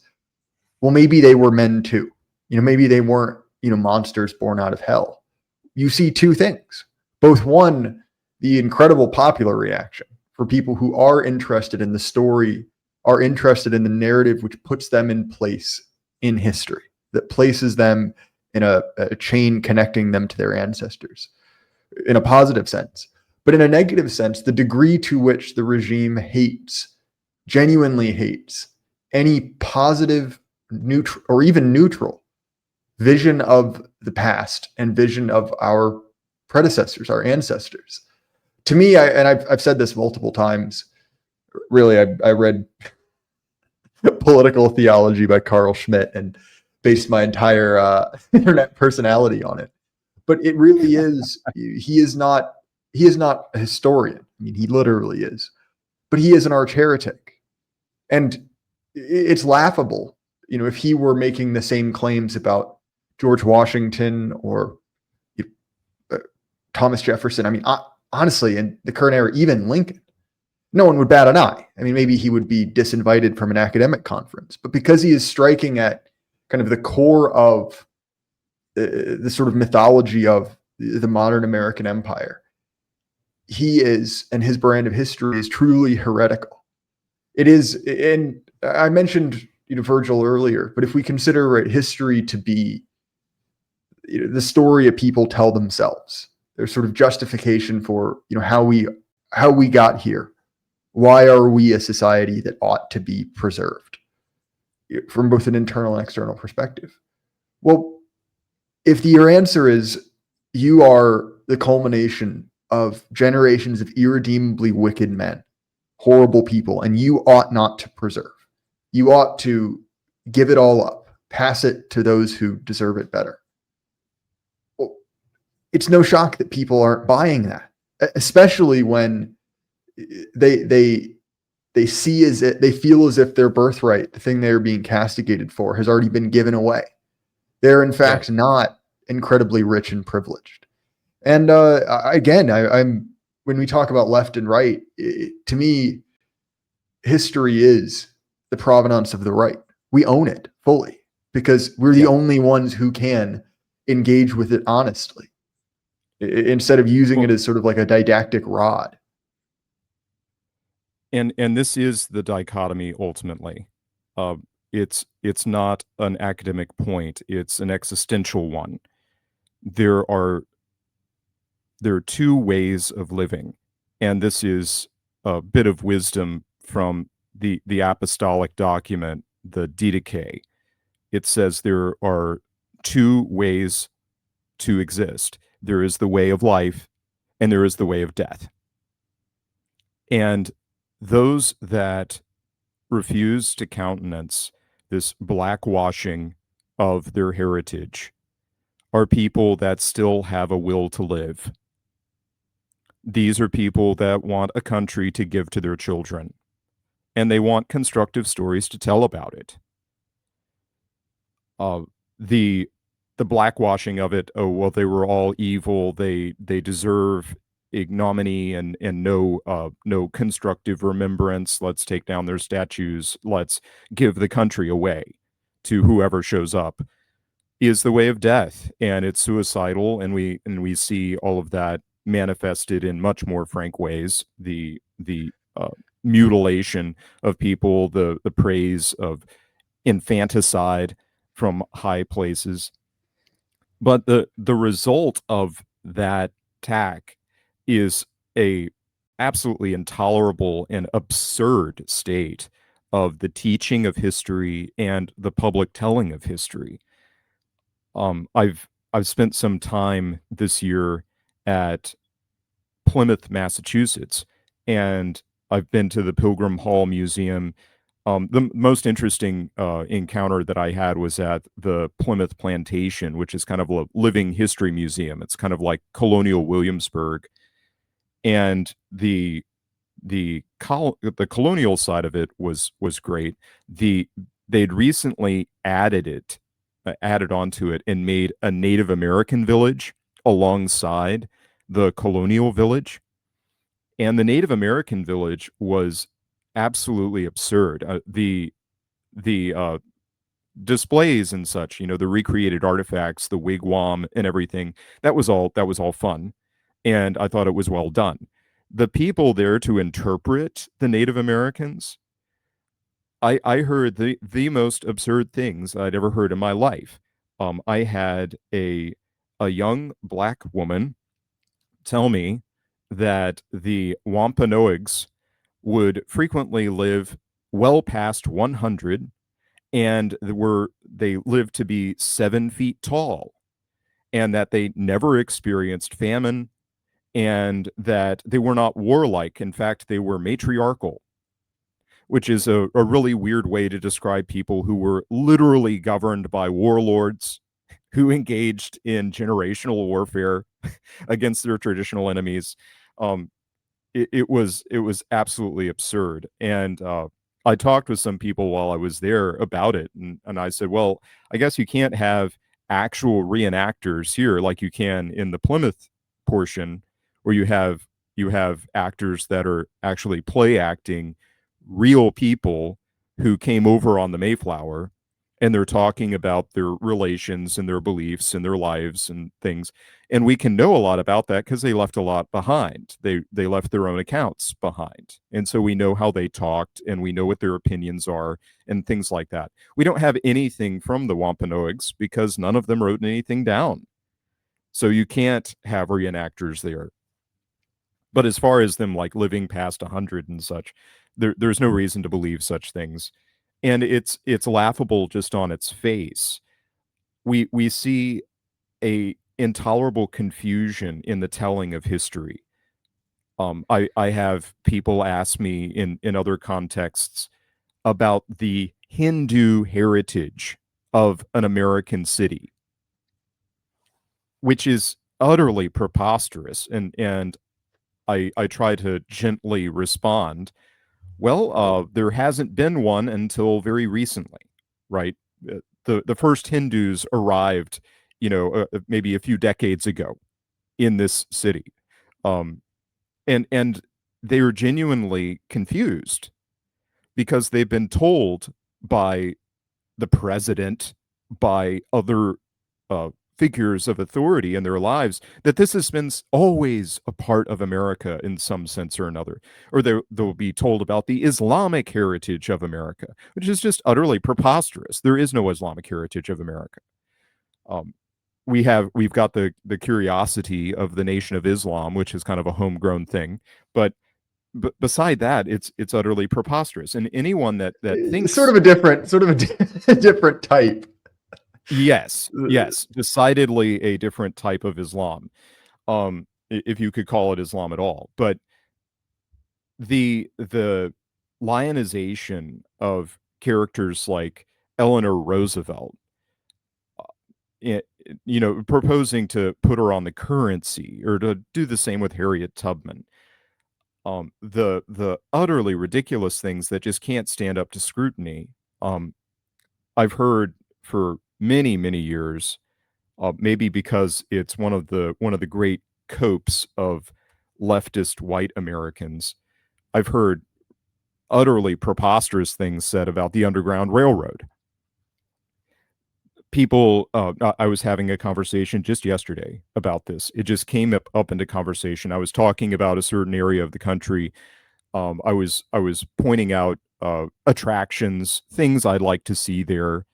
well, maybe they were men too. Maybe they weren't, monsters born out of hell. You see two things. Both, one, the incredible popular reaction for people who are interested in the story, are interested in the narrative which puts them in place in history, that places them in a chain connecting them to their ancestors in a positive sense. But in a negative sense, the degree to which the regime genuinely hates, any positive, neutral, or even neutral vision of the past and vision of our predecessors, our ancestors. To me, I've said this multiple times. Really, I read Political Theology by Carl Schmitt and based my entire internet personality on it. But it really is. He is not a historian. I mean, he literally is. But he is an arch heretic, and it's laughable. If he were making the same claims about George Washington or Thomas Jefferson. I mean, honestly, in the current era, even Lincoln, no one would bat an eye. I mean, maybe he would be disinvited from an academic conference, but because he is striking at kind of the core of the sort of mythology of the modern American empire, he is, and his brand of history is truly heretical. It is, and I mentioned Virgil earlier, but if we consider history to be the story of people tell themselves, there's sort of justification for how we got here. Why are we a society that ought to be preserved from both an internal and external perspective? Well, if your answer is you are the culmination of generations of irredeemably wicked men, horrible people, and you ought not to preserve, you ought to give it all up, pass it to those who deserve it better. Well, it's no shock that people aren't buying that, especially when they see they feel as if their birthright, the thing they're being castigated for, has already been given away. They're in fact not incredibly rich and privileged. And again, I'm when we talk about left and right, to me, history is the provenance of the right. We own it fully because we're the only ones who can engage with it honestly, instead of using it as sort of like a didactic rod. And this is the dichotomy ultimately. It's not an academic point, it's an existential one. There are two ways of living, and this is a bit of wisdom from the apostolic document, the Didache. It says there are two ways to exist. There is the way of life, and there is the way of death. And those that refuse to countenance this blackwashing of their heritage are people that still have a will to live. These are people that want a country to give to their children, and they want constructive stories to tell about it. The blackwashing of it, oh well, they were all evil, they deserve ignominy and no constructive remembrance, let's take down their statues, let's give the country away to whoever shows up, is the way of death, and it's suicidal, and we see all of that manifested in much more frank ways. The mutilation of people, the praise of infanticide from high places. But the result of that attack is a absolutely intolerable and absurd state of the teaching of history and the public telling of history. I've spent some time this year at Plymouth, Massachusetts, and I've been to the Pilgrim Hall Museum. The most interesting encounter that I had was at the Plymouth Plantation, which is kind of a living history museum. It's kind of like Colonial Williamsburg, and the colonial side of it was great. They'd recently added onto it and made a Native American village alongside the colonial village. And the Native American village was absolutely absurd. The displays and such, the recreated artifacts, the wigwam and everything, that was all fun, and I thought it was well done. The people there to interpret the Native Americans, I heard the most absurd things I'd ever heard in my life. I had a young black woman tell me that the Wampanoags would frequently live well past 100, and they lived to be 7 feet tall, and that they never experienced famine, and that they were not warlike. In fact, they were matriarchal, which is a really weird way to describe people who were literally governed by warlords who engaged in generational warfare against their traditional enemies. Um, it was absolutely absurd, and I talked with some people while I was there about it, and I said, well, I guess you can't have actual reenactors here like you can in the Plymouth portion, where you have actors that are actually play acting real people who came over on the Mayflower, and they're talking about their relations and their beliefs and their lives and things. And we can know a lot about that because they left a lot behind. They left their own accounts behind, and so we know how they talked, and we know what their opinions are and things like that. We don't have anything from the Wampanoags because none of them wrote anything down, so you can't have reenactors there. But as far as them like living past 100 and such, there's no reason to believe such things, and it's laughable just on its face. We see a intolerable confusion in the telling of history. I have people ask me in other contexts about the Hindu heritage of an American city, which is utterly preposterous, and I try to gently respond. Well, there hasn't been one until very recently, right? The first Hindus arrived, maybe a few decades ago in this city, um, and they are genuinely confused because they've been told by the president, by other uh, figures of authority in their lives, that this has been always a part of America in some sense or another. Or they'll be told about the Islamic heritage of America, which is just utterly preposterous. There is no Islamic heritage of America. Um, we've got the curiosity of the Nation of Islam, which is kind of a homegrown thing, but beside that, it's utterly preposterous. And anyone that thinks Sort of a different type. yes, decidedly a different type of Islam, if you could call it Islam at all. But the lionization of characters like Eleanor Roosevelt, it, proposing to put her on the currency or to do the same with Harriet Tubman, the utterly ridiculous things that just can't stand up to scrutiny. I've heard for many, many years, maybe because it's one of the great copes of leftist white Americans. I've heard utterly preposterous things said about the Underground Railroad. People, I was having a conversation just yesterday about this. It just came up into conversation. I was talking about a certain area of the country. I was pointing out attractions, things I'd like to see there,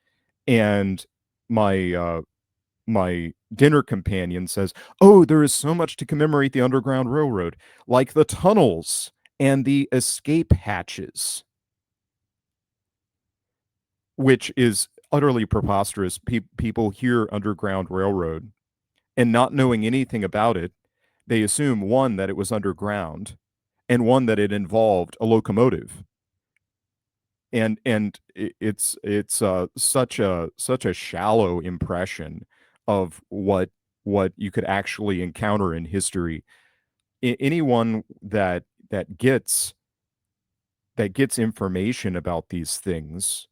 and my dinner companion says, "Oh, there is so much to commemorate the Underground Railroad, like the tunnels and the escape hatches." which is utterly preposterous. People hear Underground Railroad and not knowing anything about it, they assume one, that it was underground, and one, that it involved a locomotive. And it's such a shallow impression of what you could actually encounter in history. Anyone that gets information about these things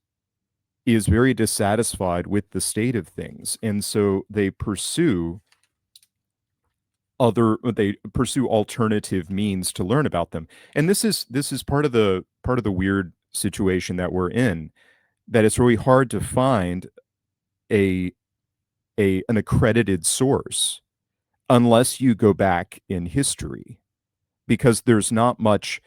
is very dissatisfied with the state of things, and so they pursue alternative means to learn about them. And this is part of the weird situation that we're in, that it's really hard to find a an accredited source unless you go back in history, because there's not much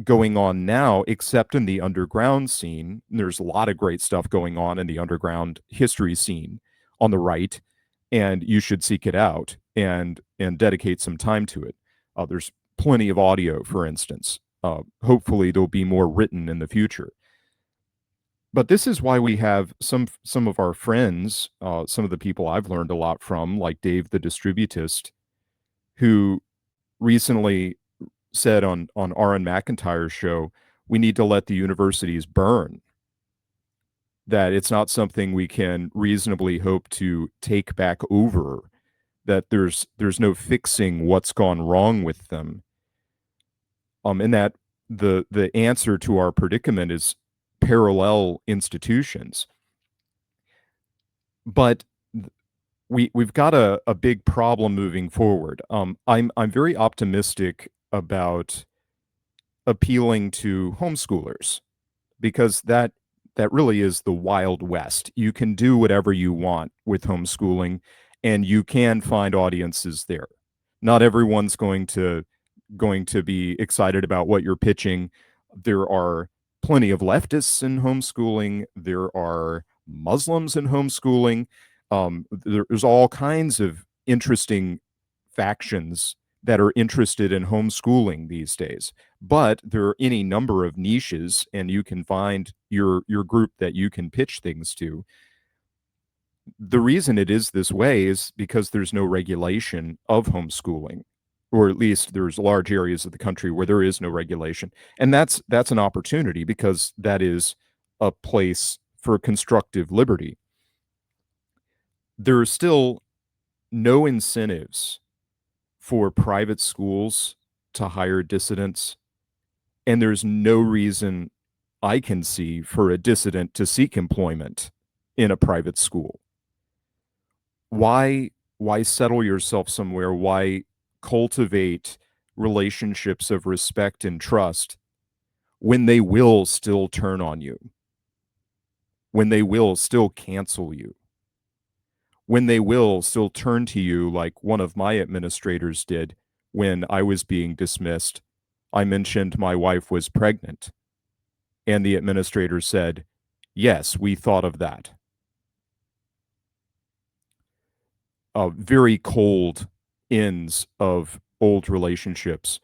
going on now except in the underground scene. There's a lot of great stuff going on in the underground history scene on the right, and you should seek it out and dedicate some time to it. There's plenty of audio, for instance. Hopefully, there'll be more written in the future. But this is why we have some of our friends, some of the people I've learned a lot from, like Dave the Distributist, who recently said on Aaron McIntyre's show, we need to let the universities burn. That it's not something we can reasonably hope to take back over. That there's no fixing what's gone wrong with them. And that the answer to our predicament is parallel institutions. But we've got a big problem moving forward. I'm very optimistic about appealing to homeschoolers, because that really is the Wild West. You can do whatever you want with homeschooling, and you can find audiences there. Not everyone's going to be excited about what you're pitching. There are plenty of leftists in homeschooling. There are Muslims in homeschooling. There's all kinds of interesting factions that are interested in homeschooling these days. But there are any number of niches, and you can find your group that you can pitch things to. The reason it is this way is because there's no regulation of homeschooling, or at least there's large areas of the country where there is no regulation. And that's an opportunity, because that is a place for constructive liberty. There are still no incentives for private schools to hire dissidents, and there's no reason I can see for a dissident to seek employment in a private school. Why settle yourself somewhere? Why cultivate relationships of respect and trust when they will still turn on you, when they will still cancel you, when they will still turn to you like one of my administrators did when I was being dismissed? I mentioned my wife was pregnant, and the administrator said, "Yes, we thought of that." Very cold ends of old relationships,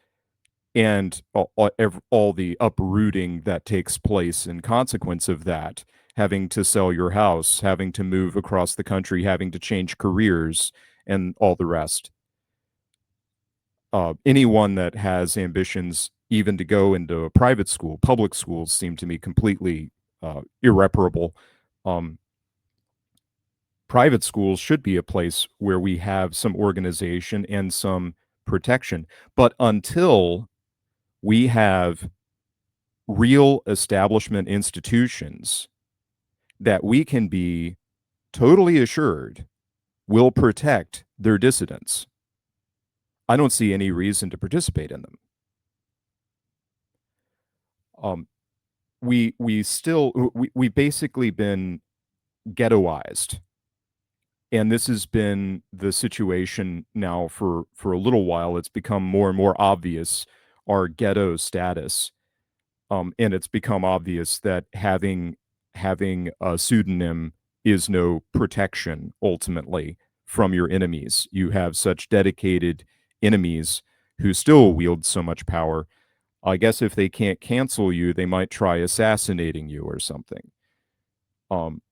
and all the uprooting that takes place in consequence of that, having to sell your house, having to move across the country, having to change careers, and all the rest. Anyone that has ambitions even to go into a private school, public schools seem to me completely irreparable. Um, Private schools should be a place where we have some organization and some protection. But until we have real establishment institutions that we can be totally assured will protect their dissidents, I don't see any reason to participate in them. We've basically been ghettoized, and this has been the situation now for a little while. It's become more and more obvious, our ghetto status, and it's become obvious that having a pseudonym is no protection ultimately from your enemies. You have such dedicated enemies who still wield so much power. I guess if they can't cancel you, they might try assassinating you or something. Um,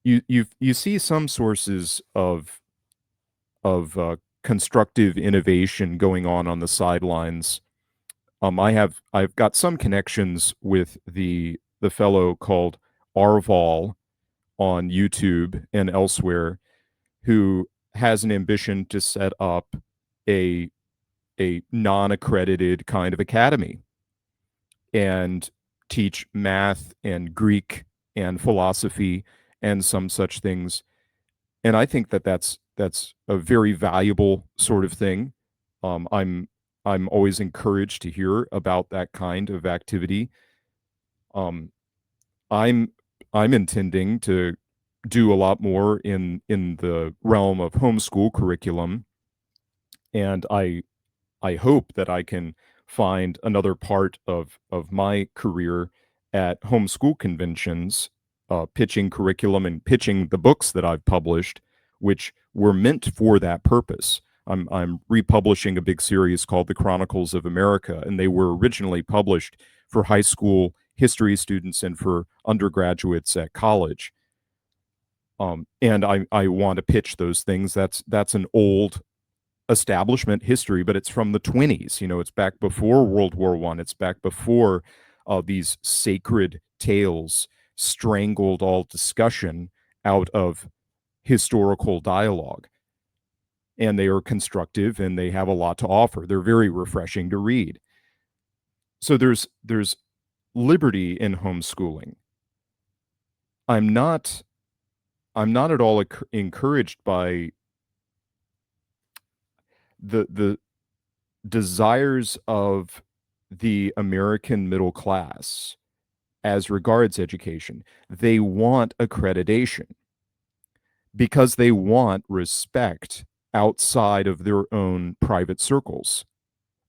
you see some sources of constructive innovation going on the sidelines. I've got some connections with the fellow called Arval on YouTube and elsewhere, who has an ambition to set up a non-accredited kind of academy and teach math and Greek and philosophy and some such things. And I think that that's a very valuable sort of thing. I'm always encouraged to hear about that kind of activity. Um, I'm I'm intending to do a lot more in the realm of homeschool curriculum, and I hope that I can find another part of my career at homeschool conventions, pitching curriculum and pitching the books that I've published, which were meant for that purpose. I'm republishing a big series called The Chronicles of America, and they were originally published for high school history students and for undergraduates at college. And I want to pitch those things. That's an old establishment history, but it's from the 20s. You know, it's back before World War One. It's back before these sacred tales strangled all discussion out of historical dialogue. And they are constructive and they have a lot to offer. They're very refreshing to read. So there's liberty in homeschooling. I'm not I'm not at all encouraged by the desires of the American middle class as regards education. They want accreditation because they want respect outside of their own private circles.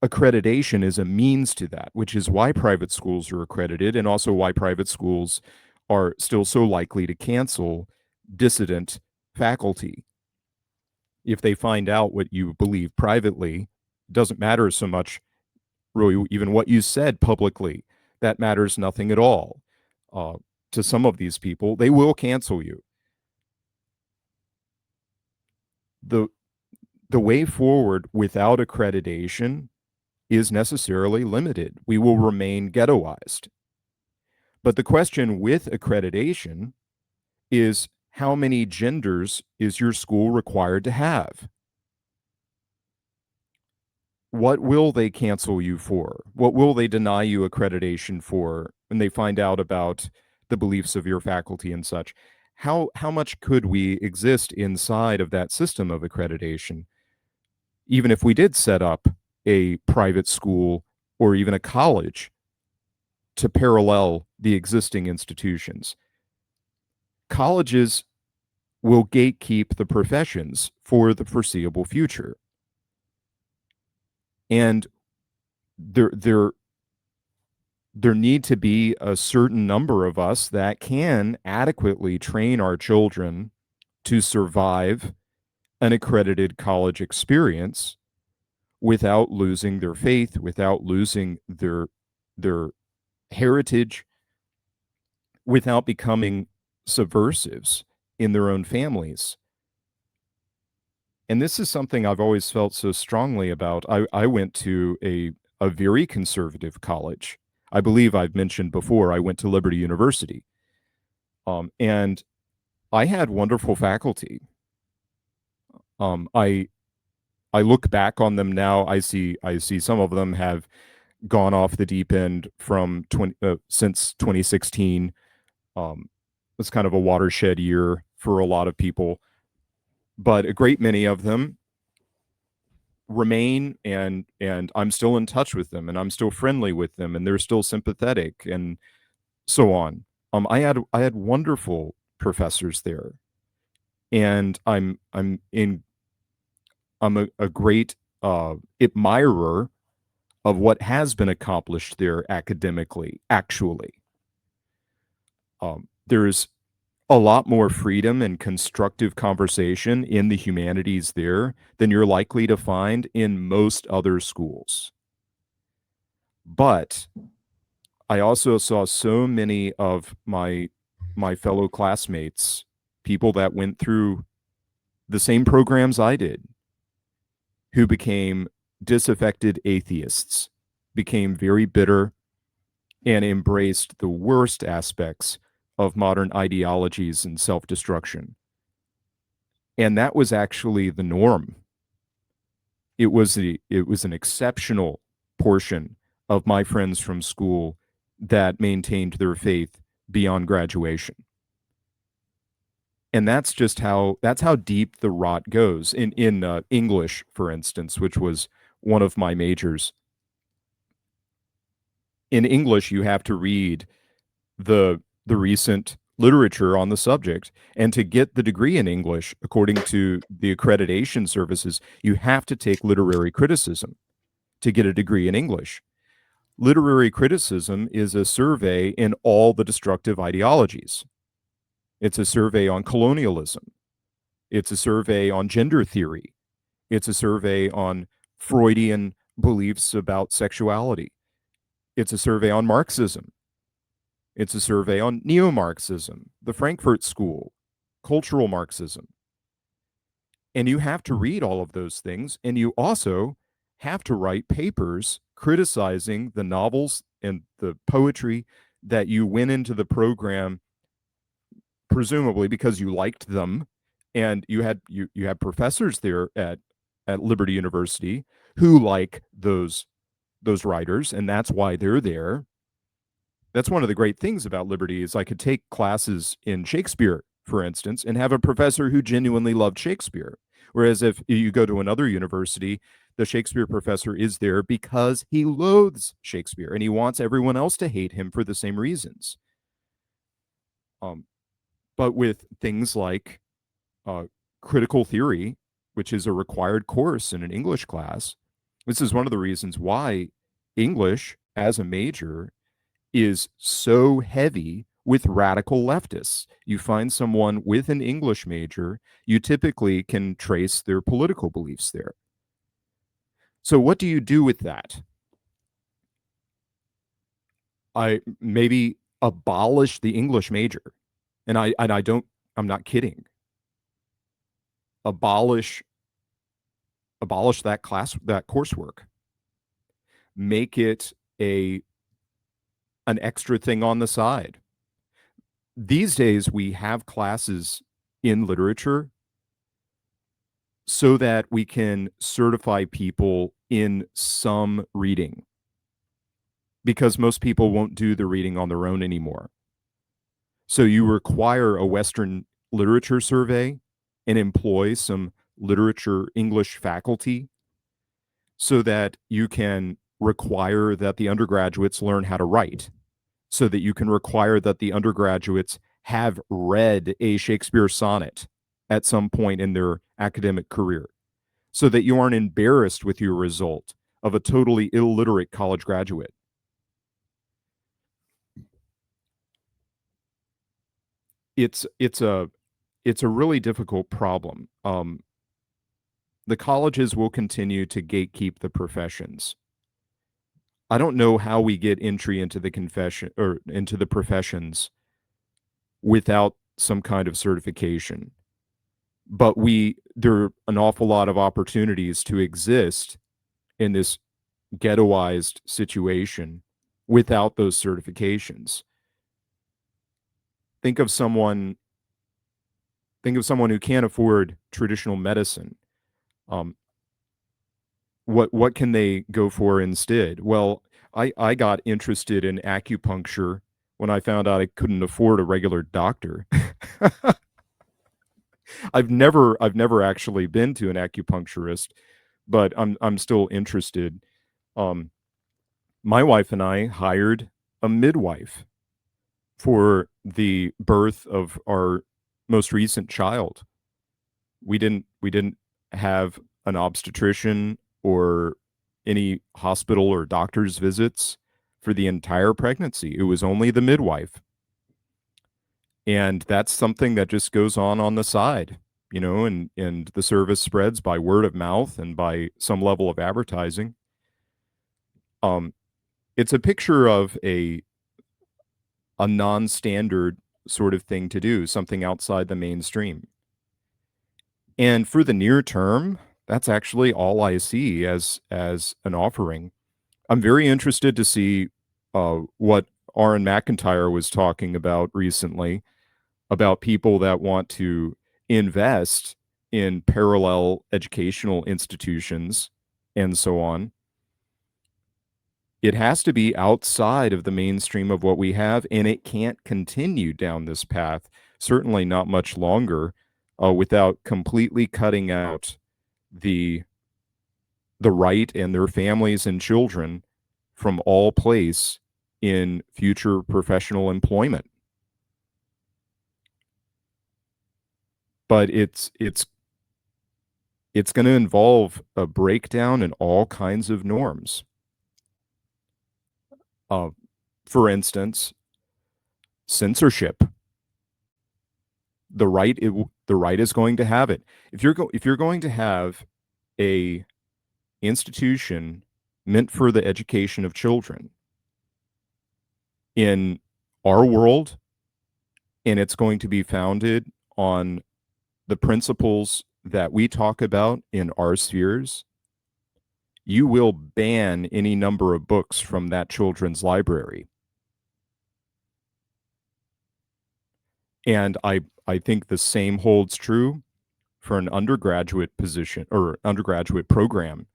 Accreditation is a means to that, which is why private schools are accredited and also why private schools are still so likely to cancel dissident faculty. If they find out what you believe privately, it doesn't matter so much really even what you said publicly. That matters nothing at all. To some of these people, they will cancel you. The the way forward without accreditation is necessarily limited. We will remain ghettoized. But the question with accreditation is, how many genders is your school required to have? What will they cancel you for? What will they deny you accreditation for when they find out about the beliefs of your faculty and such? How much could we exist inside of that system of accreditation, even if we did set up a private school or even a college to parallel the existing institutions? Colleges will gatekeep the professions for the foreseeable future. And there need to be a certain number of us that can adequately train our children to survive an accredited college experience without losing their faith, without losing their heritage, without becoming subversives in their own families. And this is something I've always felt so strongly about. I went to a very conservative college. I believe I've mentioned before, I went to Liberty University. And I had wonderful faculty. I look back on them now. I see some of them have gone off the deep end from since 2016. It's kind of a watershed year for a lot of people, but a great many of them remain, and I'm still in touch with them, and I'm still friendly with them, and they're still sympathetic, and so on. I had wonderful professors there, and I'm a great admirer of what has been accomplished there academically. Actually, there's a lot more freedom and constructive conversation in the humanities there than you're likely to find in most other schools. But I also saw so many of my my fellow classmates, people that went through the same programs I did, who became disaffected atheists, became very bitter, and embraced the worst aspects of modern ideologies and self-destruction. And that was actually the norm. It was an exceptional portion of my friends from school that maintained their faith beyond graduation. And that's how deep the rot goes in English, for instance, which was one of my majors. In English, you have to read the recent literature on the subject, and to get the degree in English, according to the accreditation services, you have to take literary criticism to get a degree in English. Literary criticism is a survey in all the destructive ideologies. It's a survey on colonialism. It's a survey on gender theory. It's a survey on Freudian beliefs about sexuality. It's a survey on Marxism. It's a survey on neo-Marxism, the Frankfurt School, cultural Marxism. And you have to read all of those things, and you also have to write papers criticizing the novels and the poetry that you went into the program presumably because you liked them, and you had professors there at Liberty University who like those writers, and that's why they're there. That's one of the great things about Liberty is I could take classes in Shakespeare, for instance, and have a professor who genuinely loved Shakespeare. Whereas if you go to another university, the Shakespeare professor is there because he loathes Shakespeare and he wants everyone else to hate him for the same reasons. But with things like critical theory, which is a required course in an English class, this is one of the reasons why English as a major is so heavy with radical leftists. You find someone with an English major, you typically can trace their political beliefs there. So what do you do with that? I maybe abolish the English major. And I'm not kidding. Abolish that coursework. Make it an extra thing on the side. These days we have classes in literature so that we can certify people in some reading, because most people won't do the reading on their own anymore. So you require a Western literature survey and employ some literature English faculty so that you can require that the undergraduates learn how to write, so that you can require that the undergraduates have read a Shakespeare sonnet at some point in their academic career, so that you aren't embarrassed with your result of a totally illiterate college graduate. It's a really difficult problem. The colleges will continue to gatekeep the professions. I don't know how we get entry into the professions without some kind of certification. But there are an awful lot of opportunities to exist in this ghettoized situation without those certifications. Think of someone who can't afford traditional medicine. What can they go for instead? Well, I got interested in acupuncture when I found out I couldn't afford a regular doctor. I've never actually been to an acupuncturist, but I'm still interested. My wife and I hired a midwife for the birth of our most recent child. We didn't have an obstetrician or any hospital or doctor's visits for the entire pregnancy. It was only the midwife. And that's something that just goes on the side, and the service spreads by word of mouth and by some level of advertising. It's a picture of a non-standard sort of thing to do, something outside the mainstream. And for the near term, that's actually all I see as an offering. I'm very interested to see what Aaron McIntyre was talking about recently about people that want to invest in parallel educational institutions and so on. It has to be outside of the mainstream of what we have, and it can't continue down this path, certainly not much longer, without completely cutting out the right and their families and children from all place in future professional employment. But it's going to involve a breakdown in all kinds of norms. For instance, censorship. The right is going to have it. If you're going to have a institution meant for the education of children in our world, and it's going to be founded on the principles that we talk about in our spheres, you will ban any number of books from that children's library. And I think the same holds true for an undergraduate position or undergraduate program.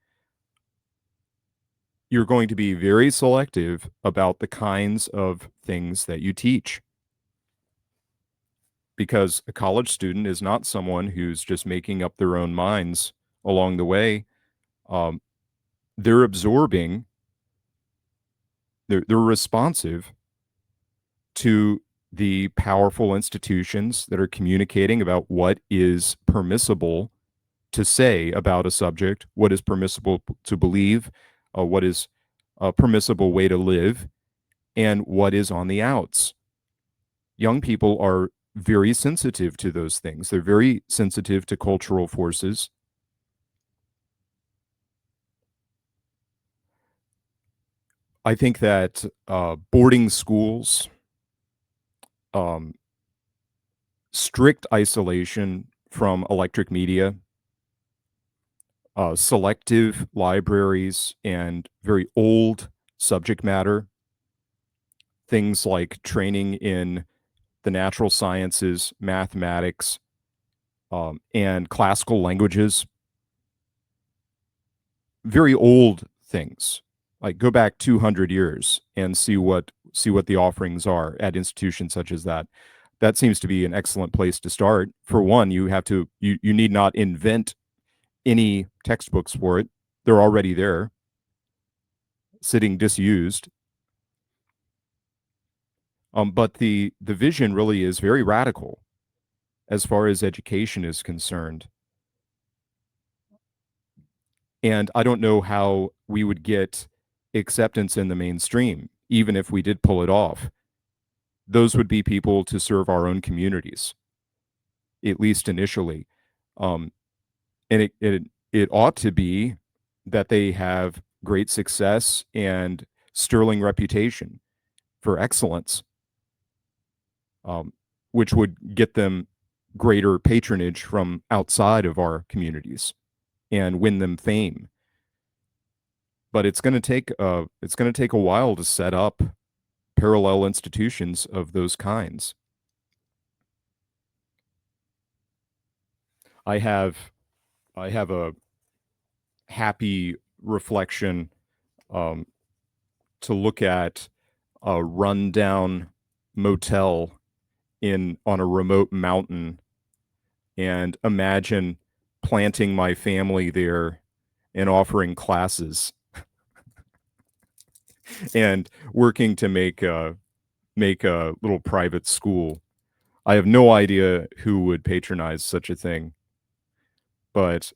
You're going to be very selective about the kinds of things that you teach. Because a college student is not someone who's just making up their own minds along the way. They're absorbing, they're responsive to the powerful institutions that are communicating about what is permissible to say about a subject, what is permissible to believe, what is a permissible way to live, and what is on the outs. Young people are very sensitive to those things. They're very sensitive to cultural forces. I think that boarding schools, strict isolation from electric media, selective libraries, and very old subject matter, things like training in the natural sciences, mathematics, and classical languages, very old things. Like go back 200 years and see what the offerings are at institutions such as that. That seems to be an excellent place to start. For one, you need not invent any textbooks for it. They're already there, sitting disused. But the vision really is very radical as far as education is concerned. And I don't know how we would get acceptance in the mainstream, even if we did pull it off. Those would be people to serve our own communities, at least initially. And it ought to be that they have great success and sterling reputation for excellence, which would get them greater patronage from outside of our communities and win them fame. But it's going to take a while to set up parallel institutions of those kinds. I have a happy reflection to look at a rundown motel on a remote mountain and imagine planting my family there and offering classes and working to make a little private school. I have no idea who would patronize such a thing, but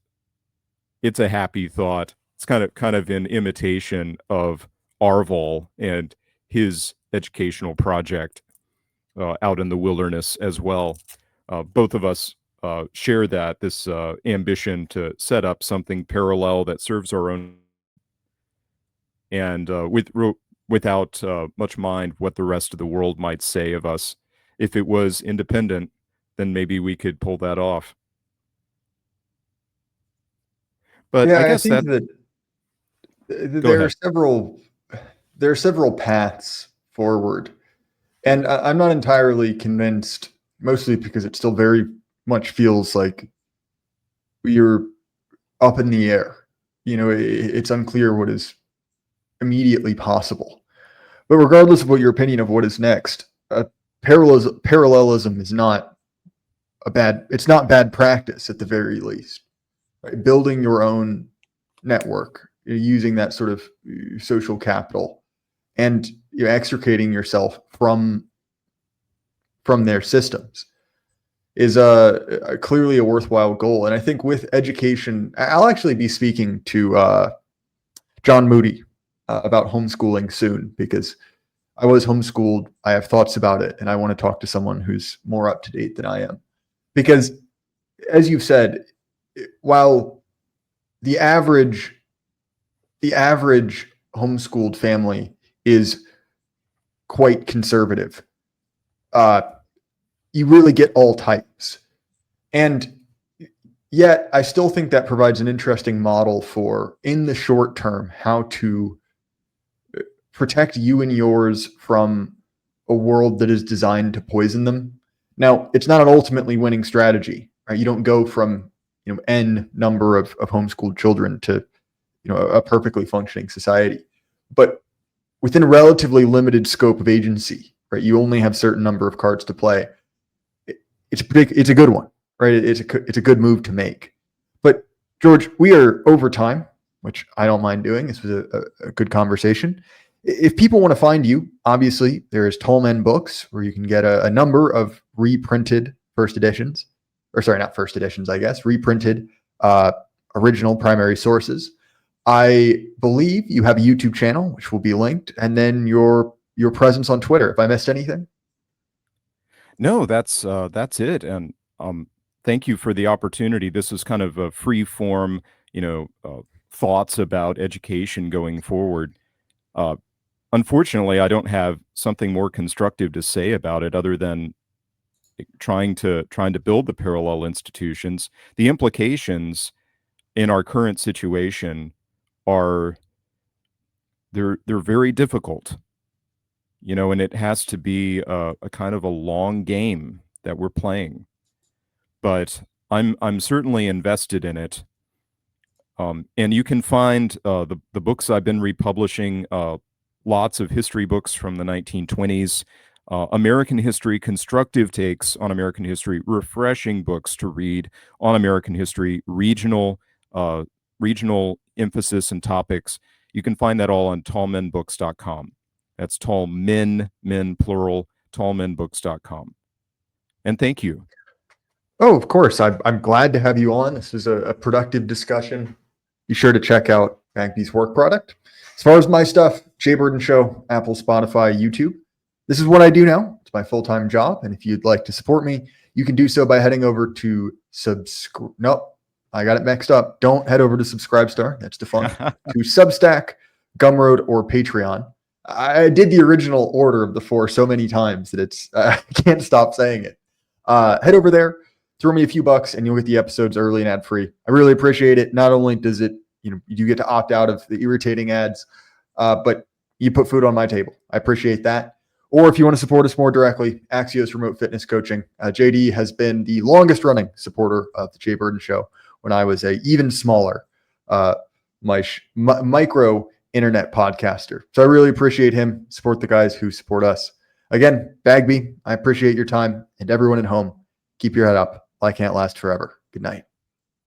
it's a happy thought. It's kind of in imitation of Arval and his educational project out in the wilderness as well. Both of us share this ambition to set up something parallel that serves our own, and without much mind what the rest of the world might say of us if it was independent, then maybe we could pull that off. But Yeah, I I guess think that that go there are ahead. several paths forward, and I'm not entirely convinced, mostly because it still very much feels like you're up in the air. It's unclear what is immediately possible. But regardless of what your opinion of what is next, parallelism is not it's not bad practice at the very least. Right? Building your own network, using that sort of social capital, and extricating yourself from their systems is clearly a worthwhile goal. And I think with education, I'll actually be speaking to John Moody about homeschooling soon, because I was homeschooled. I have thoughts about it, and I want to talk to someone who's more up to date than I am. Because, as you've said, while the average homeschooled family is quite conservative, uh, you really get all types. And yet, I still think that provides an interesting model for, in the short term, how to protect you and yours from a world that is designed to poison them. Now, it's not an ultimately winning strategy, right? You don't go from n number of homeschooled children to a perfectly functioning society, but within a relatively limited scope of agency, right? You only have certain number of cards to play. It's a good one, right? It's a good move to make. But George, we are over time, which I don't mind doing. This was a good conversation. If people want to find you, obviously there's Tall Men Books, where you can get a number of reprinted first editions, or sorry, not first editions, I guess, reprinted original primary sources. I believe you have a YouTube channel, which will be linked, and then your presence on Twitter. If I missed anything. No, that's it. And thank you for the opportunity. This is kind of a free form, thoughts about education going forward. Uh, Unfortunately, I don't have something more constructive to say about it other than trying to build the parallel institutions. The implications in our current situation are they're very difficult, and it has to be a kind of a long game that we're playing. But I'm certainly invested in it. And you can find the books I've been republishing, lots of history books from the 1920s, American history, constructive takes on American history, refreshing books to read on American history, regional emphasis and topics. You can find that all on tallmenbooks.com. That's tall men plural, tallmenbooks.com. And thank you. Oh, of course. I'm glad to have you on. This was a productive discussion. Be sure to check out Bagby's work product. As far as my stuff, Jay Burden Show, Apple, Spotify, YouTube. This is what I do now. It's my full-time job. And if you'd like to support me, you can do so by heading over to Nope, I got it mixed up. Don't head over to Subscribestar. That's defunct. To Substack, Gumroad, or Patreon. I did the original order of the four so many times that I can't stop saying it. Head over there, throw me a few bucks, and you'll get the episodes early and ad-free. I really appreciate it. Not only does it, you get to opt out of the irritating ads, but you put food on my table. I appreciate that. Or if you want to support us more directly, Axios Remote Fitness Coaching. JD has been the longest running supporter of the Jay Burden Show when I was a even smaller micro internet podcaster. So I really appreciate him. Support the guys who support us. Again, Bagby, I appreciate your time, and everyone at home, keep your head up. Life can't last forever. Good night.